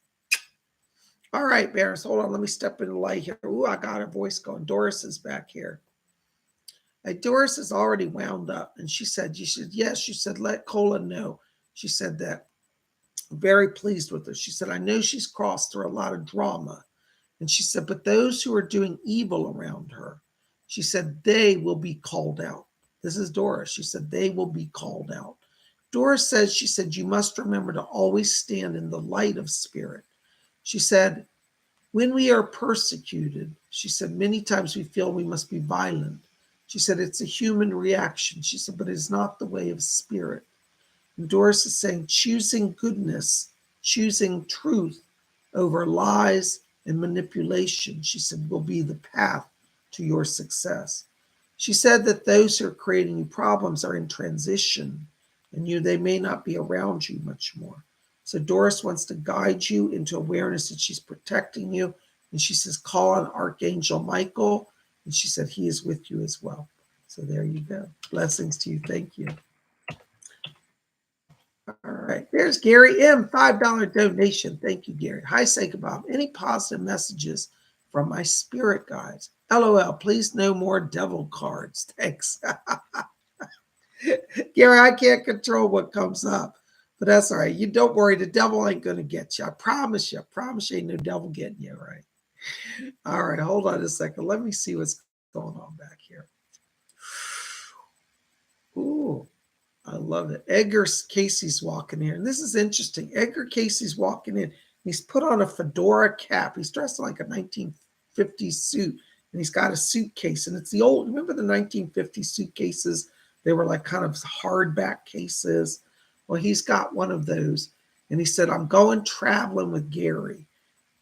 All right, Baroness. Hold on. Let me step in the light here. Ooh, I got her voice going. Doris is back here. Doris is already wound up. And she said, yes. She said, let Cola know. She said that. Very pleased with her. She said, I know she's crossed through a lot of drama. And she said, but those who are doing evil around her, she said, they will be called out. This is Doris. She said, they will be called out. Doris says, she said, you must remember to always stand in the light of spirit. She said, when we are persecuted, she said, many times we feel we must be violent. She said, it's a human reaction. She said, but it's not the way of spirit. And Doris is saying, choosing goodness, choosing truth over lies and manipulation, she said, will be the path to your success. She said that those who are creating you problems are in transition and they may not be around you much more. So Doris wants to guide you into awareness that she's protecting you. And she says, call on Archangel Michael. And she said, he is with you as well. So there you go. Blessings to you. Thank you. All right. There's Gary M. $5 donation. Thank you, Gary. Hi, PsychicBob. Any positive messages from my spirit guides? LOL. Please no more devil cards. Thanks. Gary, I can't control what comes up, but that's all right. You don't worry. The devil ain't going to get you. I promise you. I promise you ain't no devil getting you, right? All right. Hold on a second. Let me see what's going on back here. Ooh. I love it. Edgar Casey's walking here. And this is interesting. Edgar Casey's walking in. He's put on a fedora cap. He's dressed like a 1950s suit. And he's got a suitcase. And it's the old, remember the 1950s suitcases? They were like kind of hardback cases. Well, he's got one of those. And he said, I'm going traveling with Gary.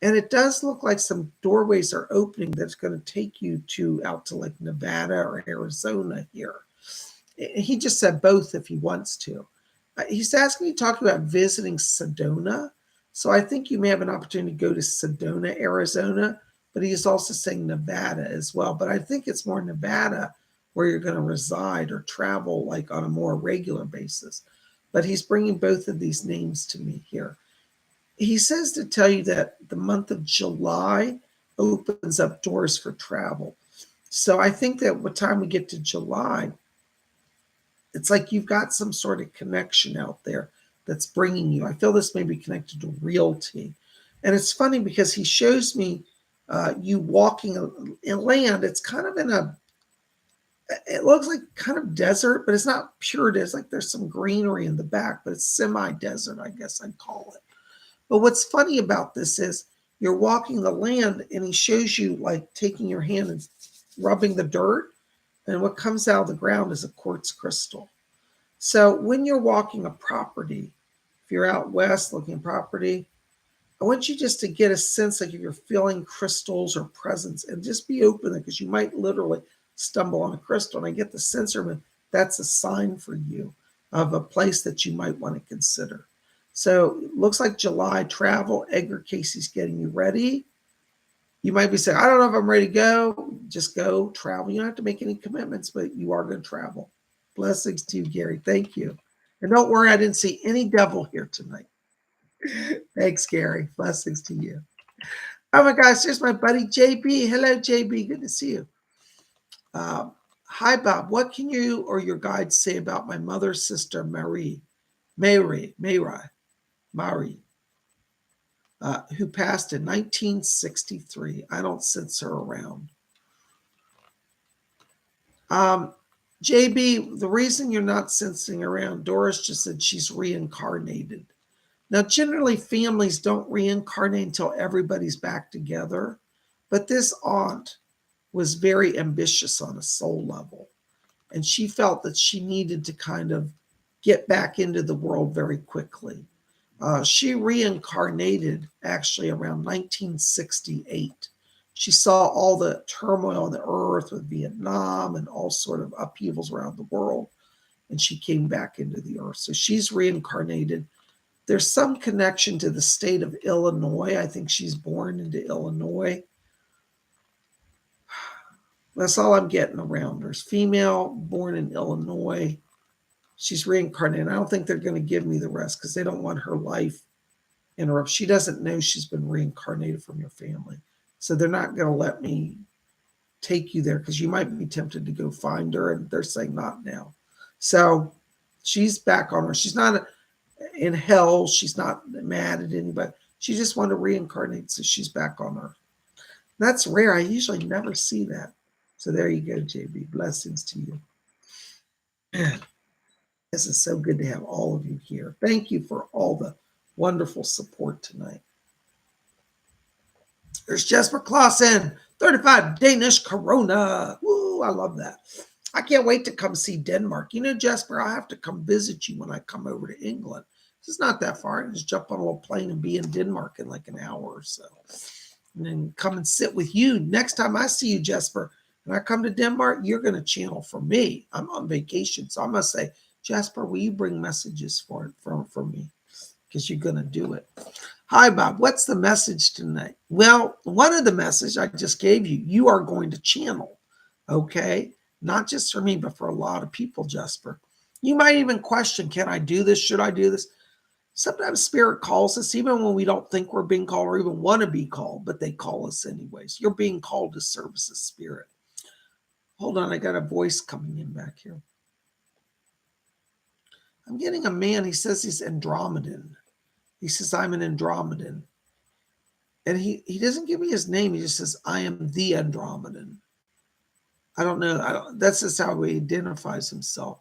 And it does look like some doorways are opening that's going to take you out to like Nevada or Arizona here. He just said both if he wants to. He's asking me to talk about visiting Sedona. So I think you may have an opportunity to go to Sedona, Arizona, but he's also saying Nevada as well. But I think it's more Nevada where you're going to reside or travel like on a more regular basis. But he's bringing both of these names to me here. He says to tell you that the month of July opens up doors for travel. So I think that by the time we get to July, it's like you've got some sort of connection out there that's bringing you. I feel this may be connected to realty. And it's funny because he shows me you walking in land. It's kind of it looks like kind of desert, but it's not pure desert. Like there's some greenery in the back, but it's semi-desert, I guess I'd call it. But what's funny about this is you're walking the land and he shows you like taking your hand and rubbing the dirt. And what comes out of the ground is a quartz crystal. So when you're walking a property, if you're out west looking at property, I want you just to get a sense like if you're feeling crystals or presence and just be open because you might literally stumble on a crystal. And I get the sense of that's a sign for you of a place that you might want to consider. So it looks like July travel. Edgar Casey's getting you ready. You might be saying, I don't know if I'm ready to go. Just go travel. You don't have to make any commitments, but you are going to travel. Blessings to you, Gary. Thank you. And don't worry, I didn't see any devil here tonight. Thanks, Gary. Blessings to you. Oh my gosh, there's my buddy JB. Hello, JB. Good to see you. Hi, Bob. What can you or your guides say about my mother's sister, Marie, who passed in 1963. I don't sense her around. JB, the reason you're not sensing around, Doris just said she's reincarnated. Now, generally, families don't reincarnate until everybody's back together. But this aunt was very ambitious on a soul level. And she felt that she needed to kind of get back into the world very quickly. She reincarnated actually around 1968. She saw all the turmoil on the earth with Vietnam and all sort of upheavals around the world, and she came back into the earth. So she's reincarnated. There's some connection to the state of Illinois. I think she's born into Illinois. That's all I'm getting around her. Female, born in Illinois. She's reincarnated. I don't think they're going to give me the rest because they don't want her life interrupted. She doesn't know she's been reincarnated from your family. So they're not going to let me take you there because you might be tempted to go find her, and they're saying not now. So she's back on her. She's not in hell. She's not mad at anybody. She just wanted to reincarnate, so she's back on Earth. That's rare. I usually never see that. So there you go, JB. Blessings to you. This is so good to have all of you here. Thank you for all the wonderful support tonight. There's Jesper Clausen, 35 Danish Corona. Woo, I love that. I can't wait to come see Denmark. You know, Jesper, I'll have to come visit you when I come over to England. It's not that far. I can just jump on a little plane and be in Denmark in like an hour or so. And then come and sit with you. Next time I see you, Jesper, and I come to Denmark, you're going to channel for me. I'm on vacation. So I'm going to say, Jesper, will you bring messages for me? Because you're going to do it. Hi, Bob. What's the message tonight? Well, one of the messages I just gave you, you are going to channel, okay? Not just for me, but for a lot of people, Jesper. You might even question, can I do this? Should I do this? Sometimes Spirit calls us, even when we don't think we're being called or even want to be called, but they call us anyways. You're being called to service of Spirit. Hold on, I got a voice coming in back here. I'm getting a man, he says he's Andromedan. He says, I'm an Andromedan. And he doesn't give me his name. He just says, I am the Andromedan. I don't know. That's just how he identifies himself.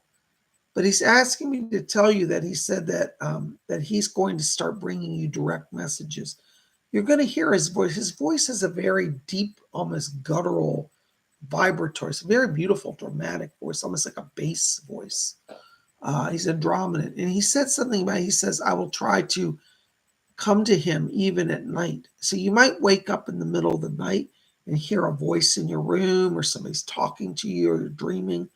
But he's asking me to tell you that he said that that he's going to start bringing you direct messages. You're going to hear his voice. His voice is a very deep, almost guttural, vibratory. It's a very beautiful, dramatic voice, almost like a bass voice. He's Andromedan. And he said something about, he says, I will try to come to him even at night. So you might wake up in the middle of the night and hear a voice in your room or somebody's talking to you or you're dreaming.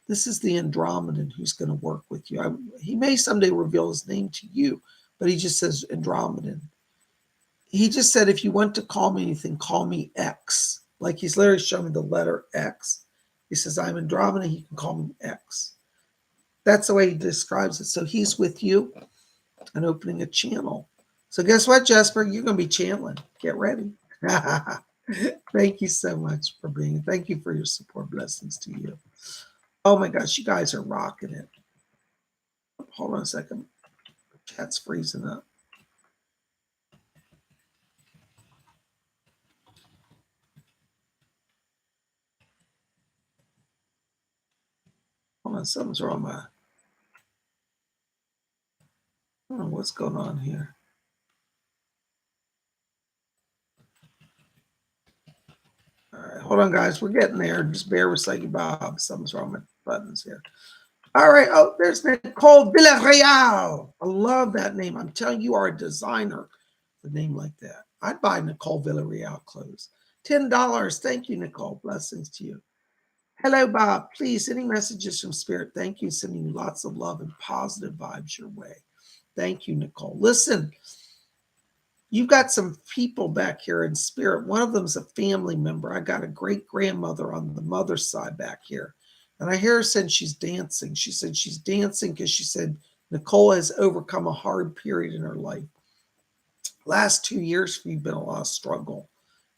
This is the Andromedan who's going to work with you. He may someday reveal his name to you, but he just says Andromedan. He just said, if you want to call me anything, call me X. Like he's literally showing me the letter X. He says, I'm Andromedan. He can call me X. That's the way he describes it. So he's with you and opening a channel. So guess what, Jesper? You're going to be channeling. Get ready. Thank you so much for being here. Thank you for your support. Blessings to you. Oh my gosh, you guys are rocking it. Hold on a second. Chat's freezing up. Hold on, something's wrong. I don't know what's going on here. All right, hold on, guys. We're getting there. Just bear with PsychicBob. Something's wrong with buttons here. All right. Oh, there's Nicole Villarreal. I love that name. I'm telling you, you are a designer. A name like that. I'd buy Nicole Villarreal clothes. $10. Thank you, Nicole. Blessings to you. Hello, Bob. Please, any messages from Spirit? Thank you. Sending you lots of love and positive vibes your way. Thank you, Nicole. Listen, you've got some people back here in Spirit. One of them is a family member. I got a great grandmother on the mother's side back here. And I hear her saying she's dancing. She said she's dancing because she said Nicole has overcome a hard period in her life. Last 2 years for you been a lot of struggle.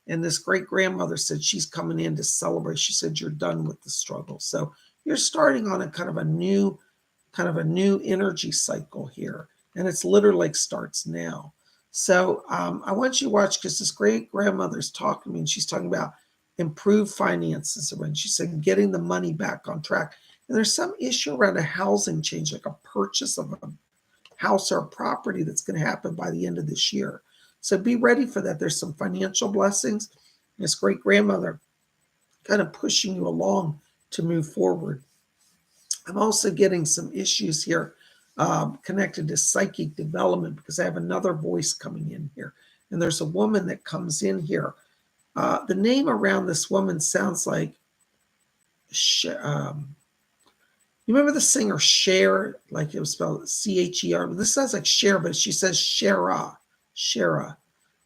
And this great grandmother said she's coming in to celebrate. She said you're done with the struggle. So you're starting on a kind of a new energy cycle here. And it's literally like starts now. So I want you to watch because this great grandmother's talking to me and she's talking about improved finances. And she said getting the money back on track. And there's some issue around a housing change, like a purchase of a house or a property that's going to happen by the end of this year. So be ready for that. There's some financial blessings. This great grandmother kind of pushing you along to move forward. I'm also getting some issues here connected to psychic development because I have another voice coming in here. And there's a woman that comes in here. The name around this woman sounds like, you remember the singer Cher? Like it was spelledCher. This sounds like Cher, but she says Shera. Shera.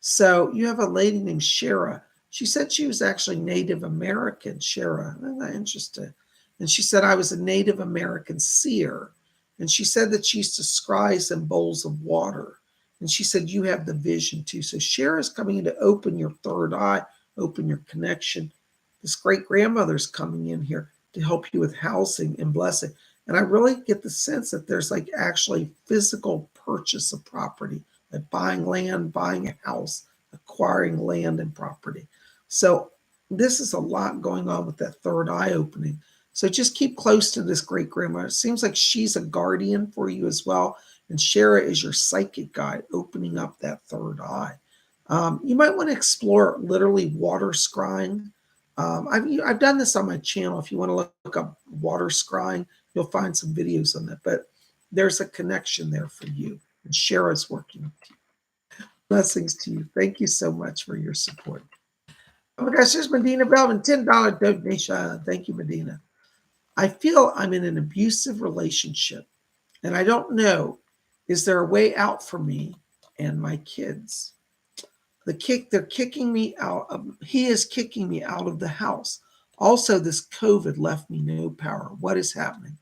So you have a lady named Shera. She said she was actually Native American, Shera. Isn't that interesting? And she said, I was a Native American seer. And she said that she used to scries in bowls of water. And she said, you have the vision too. So Shera is coming in to open your third eye, open your connection. This great grandmother's coming in here to help you with housing and blessing. And I really get the sense that there's like actually physical purchase of property, like buying land, buying a house, acquiring land and property. So this is a lot going on with that third eye opening. So just keep close to this great grandmother. It seems like she's a guardian for you as well. And Shara is your psychic guide, opening up that third eye. You might want to explore literally water scrying. I've done this on my channel. If you want to look up water scrying, you'll find some videos on that. But there's a connection there for you. And Shara's working with you. Blessings to you. Thank you so much for your support. Oh my gosh, there's Medina Belvin, $10 donation. Thank you, Medina. I feel I'm in an abusive relationship, and I don't know, is there a way out for me and my kids? They're kicking me out. He is kicking me out of the house. Also, this COVID left me no power. What is happening?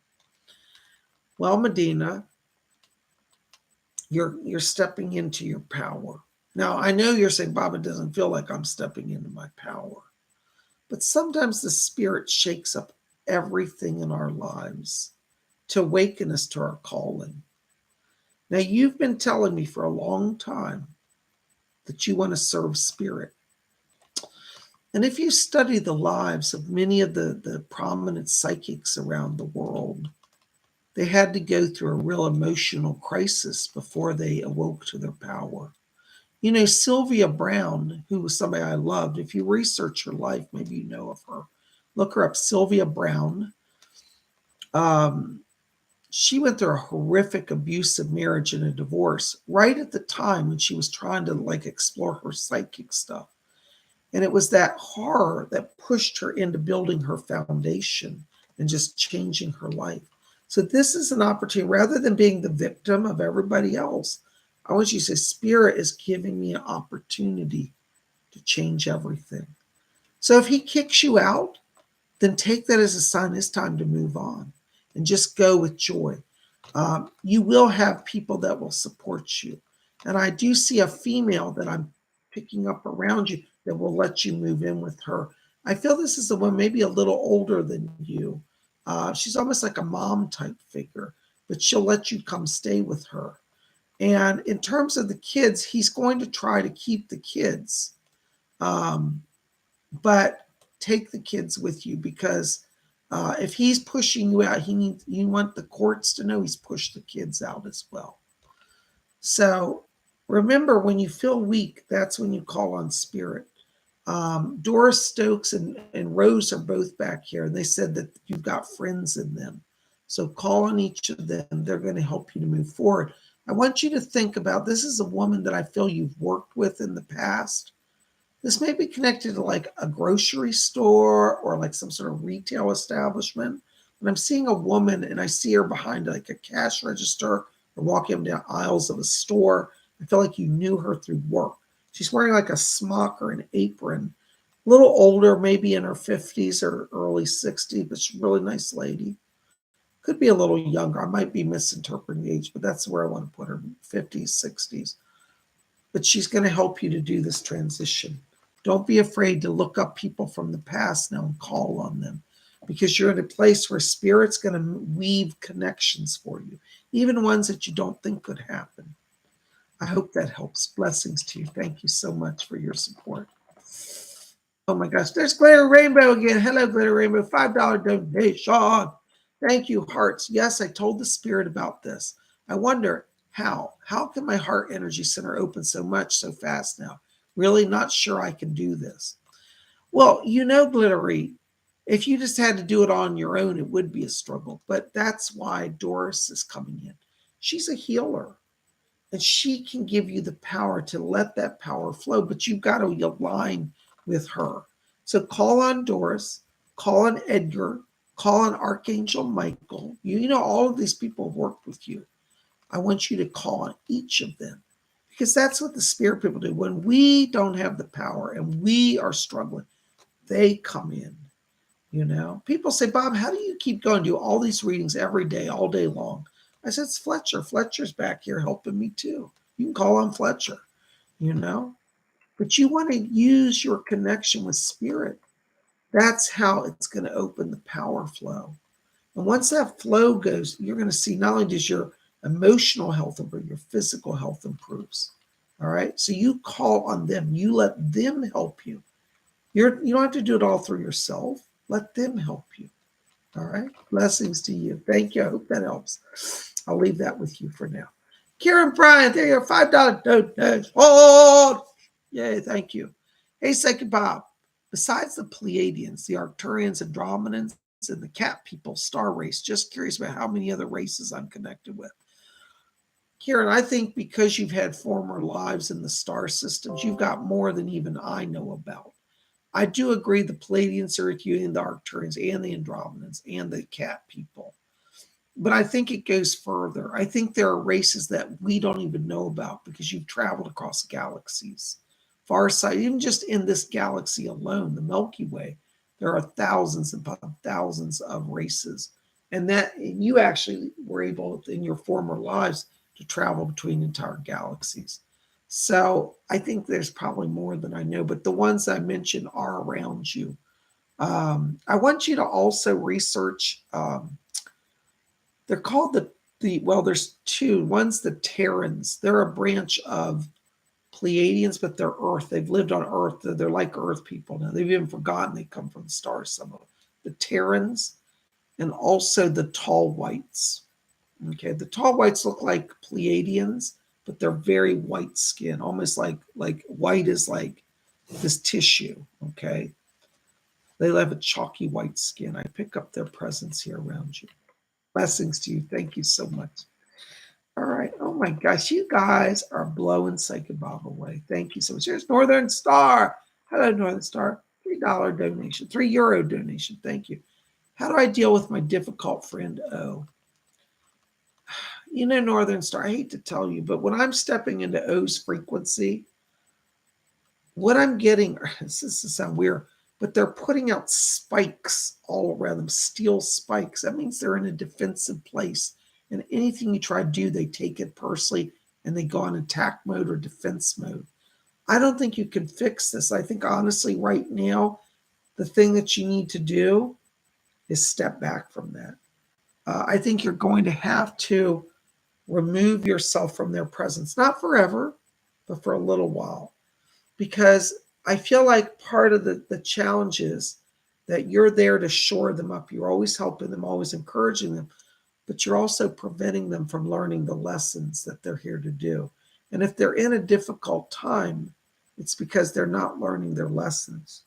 Well, Medina, you're stepping into your power. Now, I know you're saying, Bob, it doesn't feel like I'm stepping into my power. But sometimes the Spirit shakes up everything in our lives to awaken us to our calling. Now, you've been telling me for a long time that you want to serve Spirit. And if you study the lives of many of the prominent psychics around the world, they had to go through a real emotional crisis before they awoke to their power. You know, Sylvia Brown, who was somebody I loved, if you research her life, maybe you know of her. Look her up, Sylvia Brown. She went through a horrific abusive marriage and a divorce right at the time when she was trying to like explore her psychic stuff. And it was that horror that pushed her into building her foundation and just changing her life. So this is an opportunity, rather than being the victim of everybody else, I want you to say, Spirit is giving me an opportunity to change everything. So if he kicks you out, then take that as a sign it's time to move on and just go with joy. You will have people that will support you. And I do see a female that I'm picking up around you that will let you move in with her. I feel this is the one maybe a little older than you. She's almost like a mom type figure, but she'll let you come stay with her. And in terms of the kids, he's going to try to keep the kids, but take the kids with you because if he's pushing you out, you want the courts to know he's pushed the kids out as well. So remember, when you feel weak, that's when you call on Spirit. Doris Stokes and Rose are both back here, and they said that you've got friends in them. So call on each of them. They're going to help you to move forward. I want you to think about, this is a woman that I feel you've worked with in the past. This may be connected to like a grocery store or like some sort of retail establishment. But I'm seeing a woman and I see her behind like a cash register or walking down aisles of a store. I feel like you knew her through work. She's wearing like a smock or an apron. A little older, maybe in her 50s or early 60s, but she's a really nice lady. Could be a little younger. I might be misinterpreting the age, but that's where I want to put her, 50s, 60s. But she's going to help you to do this transition. Don't be afraid to look up people from the past now and call on them, because you're in a place where Spirit's going to weave connections for you, even ones that you don't think could happen. I hope that helps. Blessings to you. Thank you so much for your support. Oh my gosh, there's Glitter Rainbow again. Hello, Glitter Rainbow. $5 donation. Thank you, hearts. Yes, I told the spirit about this. I wonder how. How can my heart energy center open so much so fast now? Really not sure I can do this. Well, Glittery, if you just had to do it on your own, it would be a struggle. But that's why Doris is coming in. She's a healer, and she can give you the power to let that power flow, but you've got to align with her. So call on Doris, call on Edgar, call on Archangel Michael. You know, all of these people have worked with you. I want you to call on each of them because that's what the spirit people do. When we don't have the power and we are struggling, they come in. People say, Bob, how do you keep going, do all these readings every day, all day long? I said, it's Fletcher. Fletcher's back here helping me too. You can call on Fletcher, you know, but you want to use your connection with spirit. That's how it's going to open the power flow. And once that flow goes, you're going to see not only does your emotional health improve, your physical health improves. All right. So you call on them, you let them help you. You don't have to do it all through yourself. Let them help you. All right. Blessings to you. Thank you. I hope that helps. I'll leave that with you for now. Karen Bryant, there you go. $5 donation. Hold. Yay. Thank you. Hey, Psychic Bob. Besides the Pleiadians, the Arcturians, Andromedans, and the Cat People star race, just curious about how many other races I'm connected with. Karen, I think because you've had former lives in the star systems, you've got more than even I know about. I do agree the Pleiadians, Syracuse, the Arcturians, and the Andromedans, and the Cat People. But I think it goes further. I think there are races that we don't even know about because you've traveled across galaxies. Far side, even just in this galaxy alone, the Milky Way, there are thousands and thousands of races. And you actually were able in your former lives to travel between entire galaxies. So I think there's probably more than I know, but the ones I mentioned are around you. I want you to also research. They're called there's two. One's the Terrans. They're a branch of Pleiadians, but they're Earth. They've lived on Earth. They're like Earth people now. They've even forgotten they come from the stars, some of them. The Terrans and also the Tall Whites. Okay, the Tall Whites look like Pleiadians, but they're very white skin, almost like white is like this tissue. Okay, they have a chalky white skin. I pick up their presence here around you. Blessings to you. Thank you so much. All right. Oh my gosh, you guys are blowing Psychic Bob away. Thank you so much. Here's Northern Star. Hello, Northern Star. $3 donation, €3 donation. Thank you. How do I deal with my difficult friend O? Northern Star, I hate to tell you, but when I'm stepping into O's frequency, what I'm getting, this is sound weird, but they're putting out spikes all around them, steel spikes. That means they're in a defensive place. And anything you try to do, they take it personally and they go on attack mode or defense mode. I don't think you can fix this. I think honestly, right now, the thing that you need to do is step back from that. I think you're going to have to remove yourself from their presence, not forever, but for a little while. Because I feel like part of the challenge is that you're there to shore them up. You're always helping them, always encouraging them, but you're also preventing them from learning the lessons that they're here to do. And if they're in a difficult time, it's because they're not learning their lessons.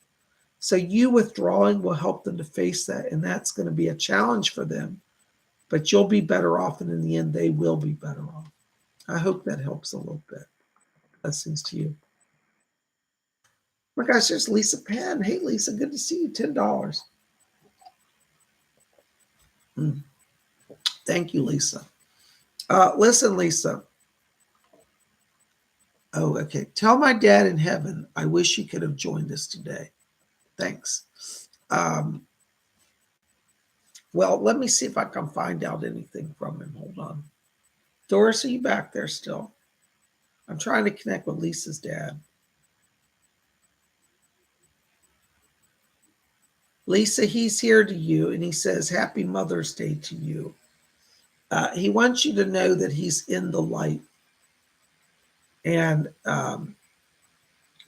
So you withdrawing will help them to face that, and that's going to be a challenge for them, but you'll be better off, and in the end, they will be better off. I hope that helps a little bit. Blessings to you. Oh my gosh, there's Lisa Penn. Hey, Lisa, good to see you. $10. Thank you, Lisa. Listen, Lisa. Oh, okay. Tell my dad in heaven, I wish he could have joined us today. Thanks. Well, let me see if I can find out anything from him. Hold on. Doris, are you back there still? I'm trying to connect with Lisa's dad. Lisa, he's here to you, and he says, Happy Mother's Day to you. He wants you to know that he's in the light. And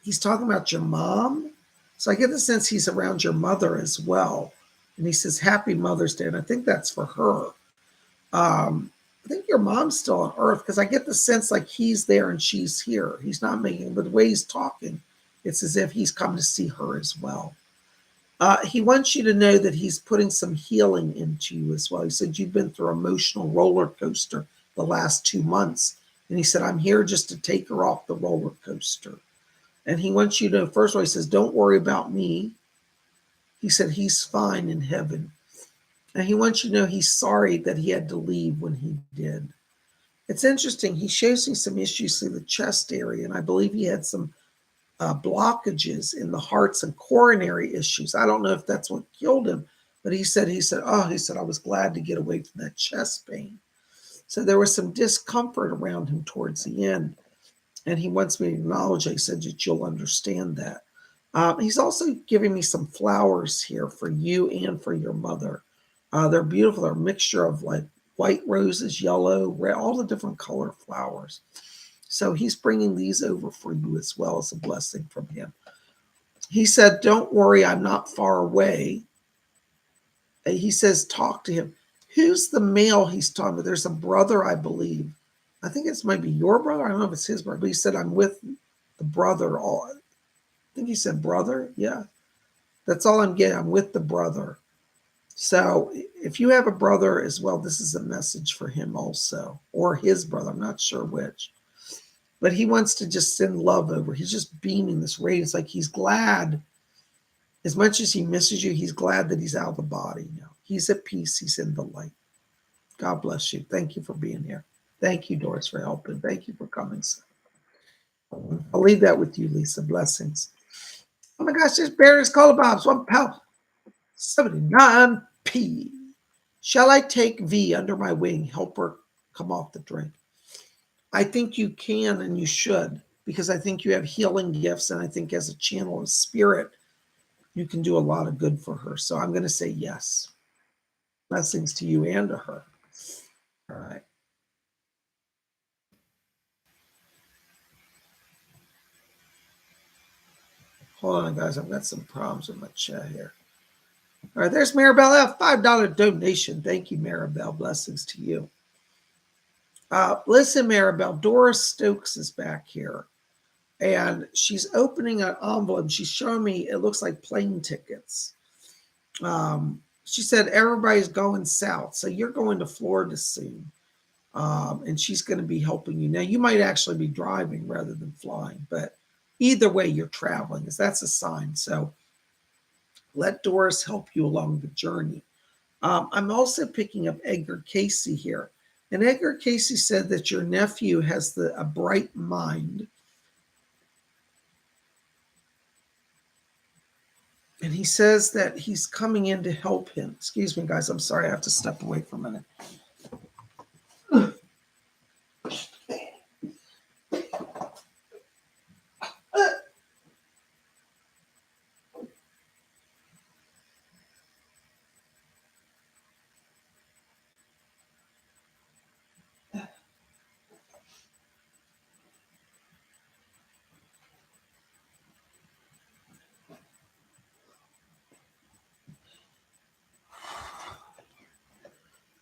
he's talking about your mom. So I get the sense he's around your mother as well. And he says, Happy Mother's Day. And I think that's for her. I think your mom's still on Earth because I get the sense like he's there and she's here. He's not making, but the way he's talking, it's as if he's come to see her as well. He wants you to know that he's putting some healing into you as well. He said, you've been through an emotional roller coaster the last 2 months. And he said, I'm here just to take her off the roller coaster. And he wants you to, first of all, he says, don't worry about me. He said, he's fine in heaven. And he wants you to know he's sorry that he had to leave when he did. It's interesting. He shows me some issues through the chest area. And I believe he had some blockages in the hearts and coronary issues. I don't know if that's what killed him, but he said, I was glad to get away from that chest pain. So there was some discomfort around him towards the end. And he wants me to acknowledge, I said that you'll understand that. He's also giving me some flowers here for you and for your mother. They're beautiful. They're a mixture of like white roses, yellow, red, all the different color flowers. So he's bringing these over for you as well as a blessing from him. He said, don't worry, I'm not far away. He says, talk to him. Who's the male he's talking about? There's a brother, I believe. I think it's maybe your brother. I don't know if it's his brother, but he said, I'm with the brother. I think he said brother. Yeah. That's all I'm getting. I'm with the brother. So if you have a brother as well, this is a message for him also, or his brother. I'm not sure which. But he wants to just send love over. He's just beaming this radiance. Like he's glad, as much as he misses you, he's glad that he's out of the body now. He's at peace. He's in the light. God bless you. Thank you for being here. Thank you, Doris, for helping. Thank you for coming. I'll leave that with you, Lisa. Blessings. Oh my gosh, there's Barry's Color Bobs. £1 79p. Shall I take V under my wing? Help her come off the drink. I think you can and you should, because I think you have healing gifts. And I think as a channel of spirit, you can do a lot of good for her. So I'm going to say yes. Blessings to you and to her. All right. Hold on, guys. I've got some problems with my chat here. All right. There's Maribel F. $5 donation. Thank you, Maribel. Blessings to you. Listen, Maribel, Doris Stokes is back here. And she's opening an envelope. She's showing me, it looks like plane tickets. She said, everybody's going south. So you're going to Florida soon. And she's going to be helping you. Now, you might actually be driving rather than flying. But either way, you're traveling. That's a sign. So let Doris help you along the journey. I'm also picking up Edgar Casey here. And Edgar Casey said that your nephew has a bright mind. And he says that he's coming in to help him. Excuse me, guys. I'm sorry. I have to step away for a minute.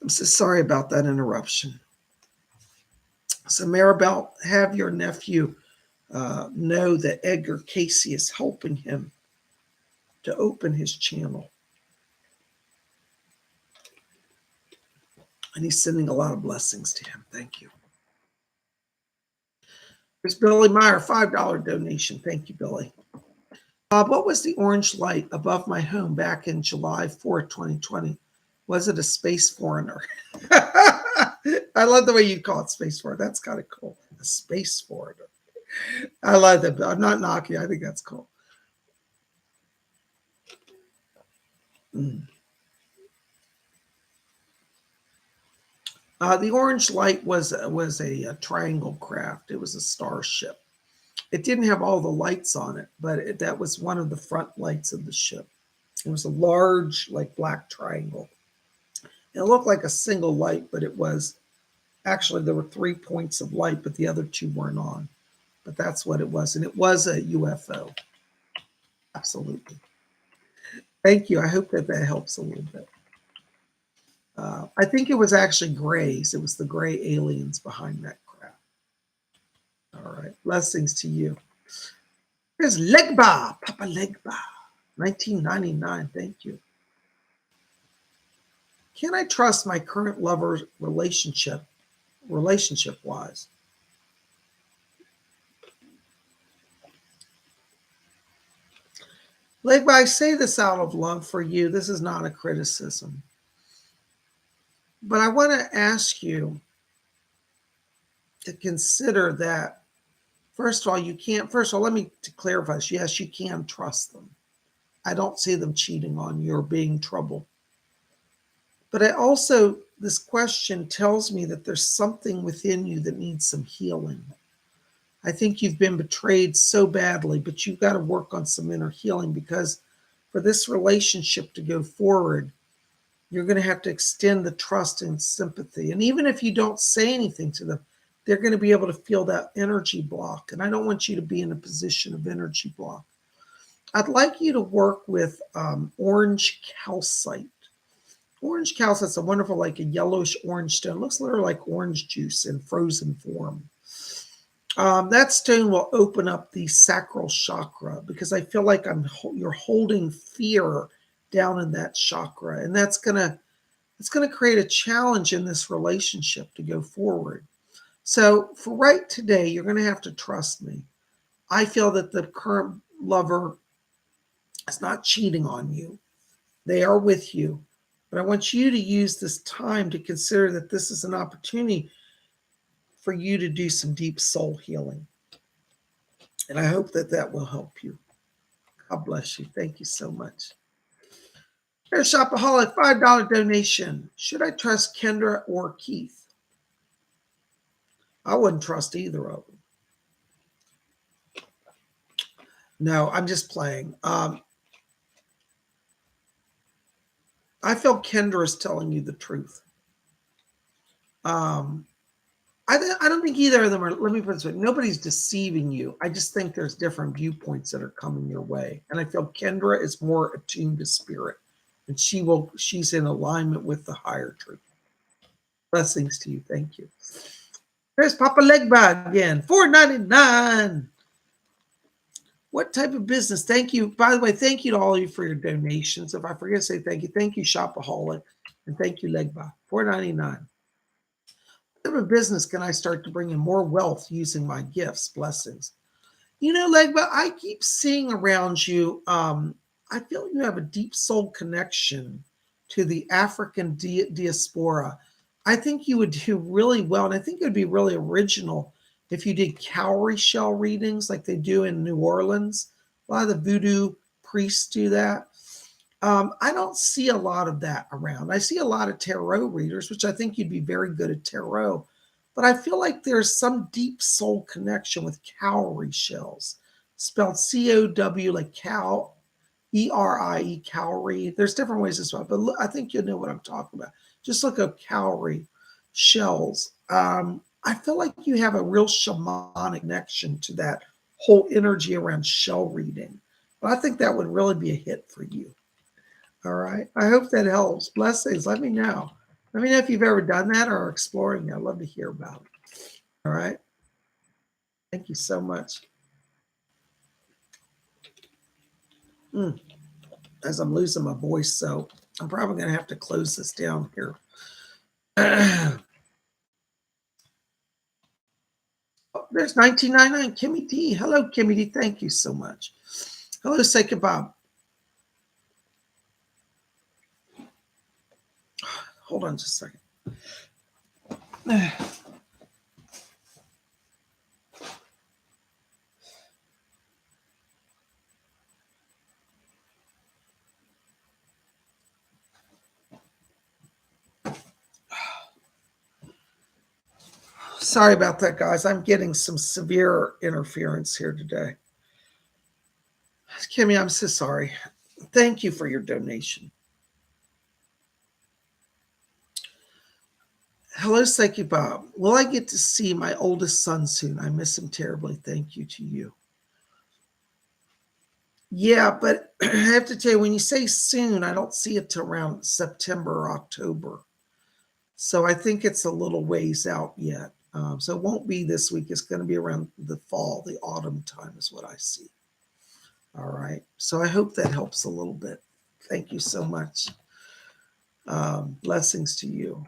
I'm so sorry about that interruption. So Maribel, have your nephew know that Edgar Casey is helping him to open his channel. And he's sending a lot of blessings to him. Thank you. There's Billy Meyer, $5 donation. Thank you, Billy. What was the orange light above my home back in July 4th, 2020? Was it a space foreigner? I love the way you call it space foreigner. That's kind of cool. A space foreigner. I love that. I'm not knocking. I think that's cool. The orange light was a triangle craft. It was a starship. It didn't have all the lights on it, but that was one of the front lights of the ship. It was a large, like black triangle. It looked like a single light, but it was actually, there were 3 points of light, but the other 2 weren't on. But that's what it was. And it was a UFO. Absolutely. Thank you. I hope that that helps a little bit. I think it was actually grays. It was the gray aliens behind that crap. All right. Blessings to you. There's Legba, Papa Legba, 1999. Thank you. Can I trust my current lover's relationship wise? Legba, I say this out of love for you. This is not a criticism. But I want to ask you to consider that, first of all, let me to clarify this. Yes, you can trust them. I don't see them cheating on you or being trouble. But this question tells me that there's something within you that needs some healing. I think you've been betrayed so badly, but you've got to work on some inner healing, because for this relationship to go forward, you're going to have to extend the trust and sympathy. And even if you don't say anything to them, they're going to be able to feel that energy block. And I don't want you to be in a position of energy block. I'd like you to work with orange calcite. Orange calcite's a wonderful, like a yellowish orange stone. It looks literally like orange juice in frozen form. That stone will open up the sacral chakra, because I feel like you're holding fear down in that chakra, and it's gonna create a challenge in this relationship to go forward. So for right today, you're gonna have to trust me. I feel that the current lover is not cheating on you. They are with you. But I want you to use this time to consider that this is an opportunity for you to do some deep soul healing. And I hope that that will help you. God bless you. Thank you so much. Here's Shopaholic, $5 donation. Should I trust Kendra or Keith? I wouldn't trust either of them. No, I'm just playing. I feel Kendra is telling you the truth. I don't think either of them are, let me put it this way, nobody's deceiving you. I just think there's different viewpoints that are coming your way. And I feel Kendra is more attuned to spirit, and she's in alignment with the higher truth. Blessings to you. Thank you. There's Papa Legba again, $4.99. What type of business? Thank you. By the way, thank you to all of you for your donations. If I forget to say thank you, Shopaholic, and thank you, Legba. $4.99. What type of business can I start to bring in more wealth using my gifts? Blessings. You know, Legba, I keep seeing around you, I feel you have a deep soul connection to the African diaspora. I think you would do really well, and I think it would be really original if you did cowrie shell readings like they do in New Orleans. A lot of the voodoo priests do that. I don't see a lot of that around. I see a lot of tarot readers, which I think you'd be very good at tarot. But I feel like there's some deep soul connection with cowrie shells, spelled C-O-W, like cow, E-R-I-E, cowrie. There's different ways to spell it, but I think you'll know what I'm talking about. Just look up cowrie shells. I feel like you have a real shamanic connection to that whole energy around shell reading. But I think that would really be a hit for you. All right. I hope that helps. Blessings. Let me know. Let me know if you've ever done that or are exploring it. I'd love to hear about it. All right. Thank you so much. As I'm losing my voice, so I'm probably going to have to close this down here. There's 1999, Kimmy D. Hello, Kimmy D. Thank you so much. Hello, PsychicBob. Hold on just a second. Sorry about that, guys. I'm getting some severe interference here today. Kimmy, I'm so sorry. Thank you for your donation. Hello, PsychicBob. Will I get to see my oldest son soon? I miss him terribly. Thank you to you. Yeah, but I have to tell you, when you say soon, I don't see it till around September or October. So I think it's a little ways out yet. So it won't be this week. It's going to be around the fall, the autumn time is what I see. All right. So I hope that helps a little bit. Thank you so much. Blessings to you.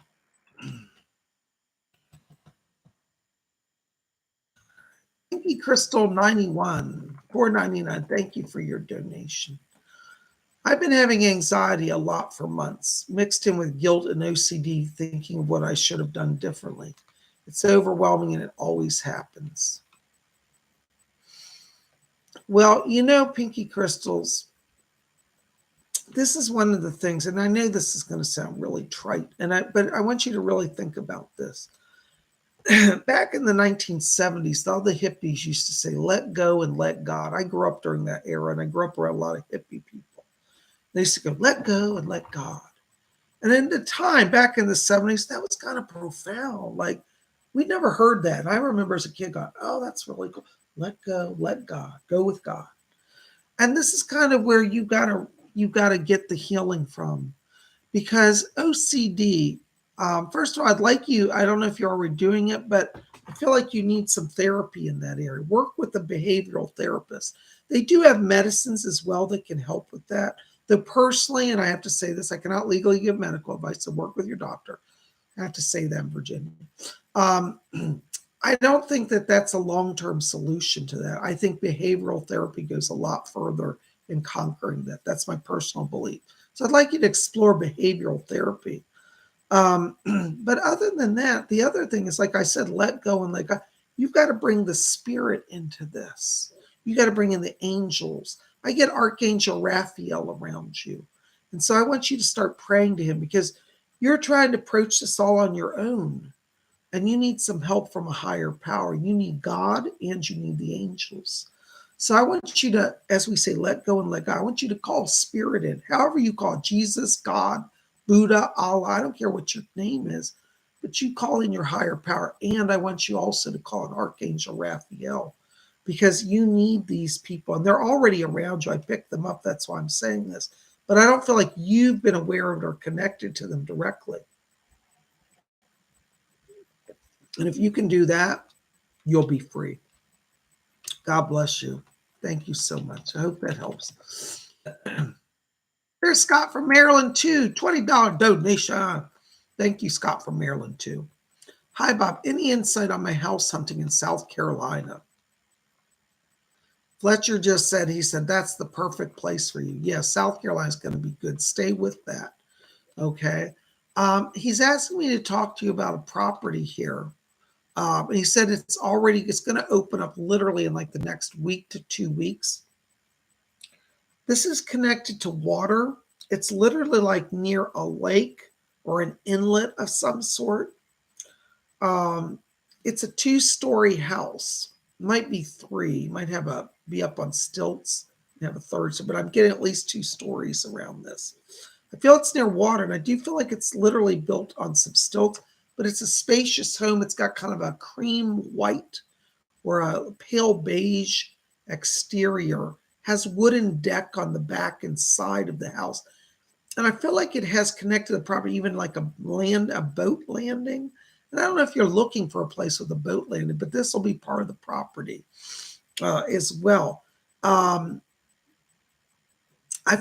Thank you, Crystal 91, 4.99. Thank you for your donation. I've been having anxiety a lot for months, mixed in with guilt and OCD, thinking of what I should have done differently. It's overwhelming and it always happens. Well, Pinky Crystals, this is one of the things, and I know this is going to sound really trite, but I want you to really think about this. Back in the 1970s, all the hippies used to say, let go and let God. I grew up during that era, and I grew up around a lot of hippie people. They used to go, let go and let God. And in the time, back in the 70s, that was kind of profound. Like, we never heard that. And I remember as a kid going, oh, that's really cool. Let go, let God, go with God. And this is kind of where you gotta get the healing from. Because OCD, first of all, I'd like you, I don't know if you're already doing it, but I feel like you need some therapy in that area. Work with a behavioral therapist. They do have medicines as well that can help with that. Though personally, and I have to say this, I cannot legally give medical advice, so work with your doctor. I have to say that in Virginia. I don't think that that's a long-term solution to that. I think behavioral therapy goes a lot further in conquering that. That's my personal belief. So I'd like you to explore behavioral therapy. But other than that, the other thing is, like I said, let go and let go. You've got to bring the spirit into this. You got to bring in the angels. I get Archangel Raphael around you. And so I want you to start praying to him because you're trying to approach this all on your own. And you need some help from a higher power. You need God and you need the angels. So I want you to, as we say, let go and let go. I want you to call spirit in, however you call it, Jesus, God, Buddha, Allah. I don't care what your name is, but you call in your higher power. And I want you also to call an Archangel Raphael because you need these people and they're already around you. I picked them up. That's why I'm saying this. But I don't feel like you've been aware of it or connected to them directly. And if you can do that, you'll be free. God bless you. Thank you so much. I hope that helps. Here's Scott from Maryland, too. $20 donation. Thank you, Scott from Maryland, too. Hi, Bob. Any insight on my house hunting in South Carolina? Fletcher just said, he said, that's the perfect place for you. Yes, South Carolina is going to be good. Stay with that. Okay. He's asking me to talk to you about a property here. He said it's going to open up literally in like the next week to 2 weeks. This is connected to water. It's literally like near a lake or an inlet of some sort. It's a 2-story house. Might be 3. Might be up on stilts and have a third. But I'm getting at least 2 stories around this. I feel it's near water, and I do feel like it's literally built on some stilts. But it's a spacious home. It's got kind of a cream white or a pale beige exterior. Has wooden deck on the back and side of the house. And I feel like it has connected the property, even like a boat landing. And I don't know if you're looking for a place with a boat landing, but this will be part of the property as well. I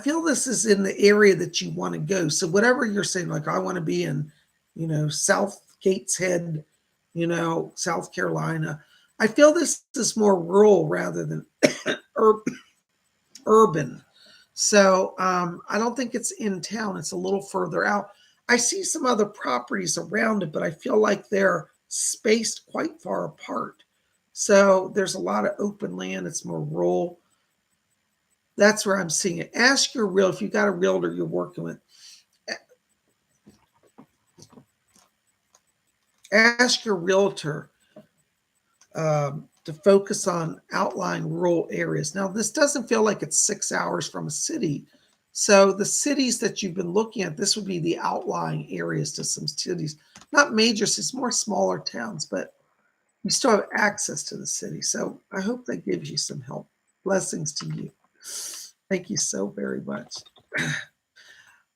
feel this is in the area that you want to go. So whatever you're saying, like I want to be in, South Gateshead, South Carolina. I feel this is more rural rather than urban. So I don't think it's in town. It's a little further out. I see some other properties around it, but I feel like they're spaced quite far apart. So there's a lot of open land. It's more rural. That's where I'm seeing it. Ask your realtor, if you've got a realtor you're working with, ask your realtor to focus on outlying rural areas. Now, this doesn't feel like it's 6 hours from a city. So the cities that you've been looking at, this would be the outlying areas to some cities, not major cities, more smaller towns, but you still have access to the city. So I hope that gives you some help. Blessings to you. Thank you so very much.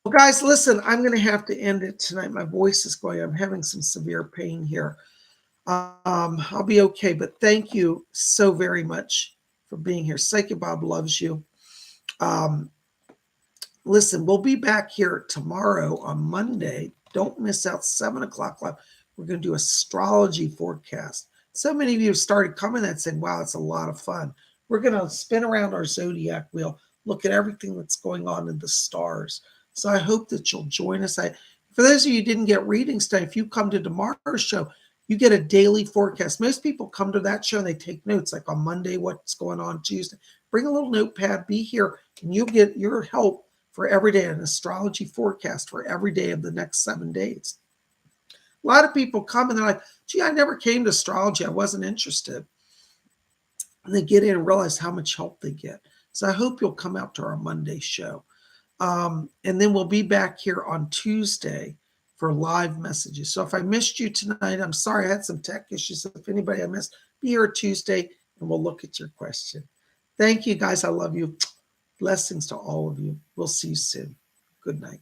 Well, guys, listen, I'm going to have to end it tonight. My voice is going. I'm having some severe pain here. I'll be okay, but thank you so very much for being here. Psychic Bob loves you. Listen, we'll be back here tomorrow on Monday. Don't miss out, 7 o'clock live. We're going to do astrology forecast. So many of you have started coming and saying, wow, it's a lot of fun. We're going to spin around our zodiac wheel, look at everything that's going on in the stars. So I hope that you'll join us. For those of you who didn't get readings today, if you come to tomorrow's show, you get a daily forecast. Most people come to that show and they take notes, like on Monday, what's going on Tuesday. Bring a little notepad, be here, and you'll get your help for every day, an astrology forecast for every day of the next 7 days. A lot of people come and they're like, gee, I never came to astrology. I wasn't interested. And they get in and realize how much help they get. So I hope you'll come out to our Monday show. And then we'll be back here on Tuesday for live messages. So if I missed you tonight, I'm sorry. I had some tech issues. If anybody I missed, be here Tuesday and we'll look at your question. Thank you, guys. I love you. Blessings to all of you. We'll see you soon. Good night.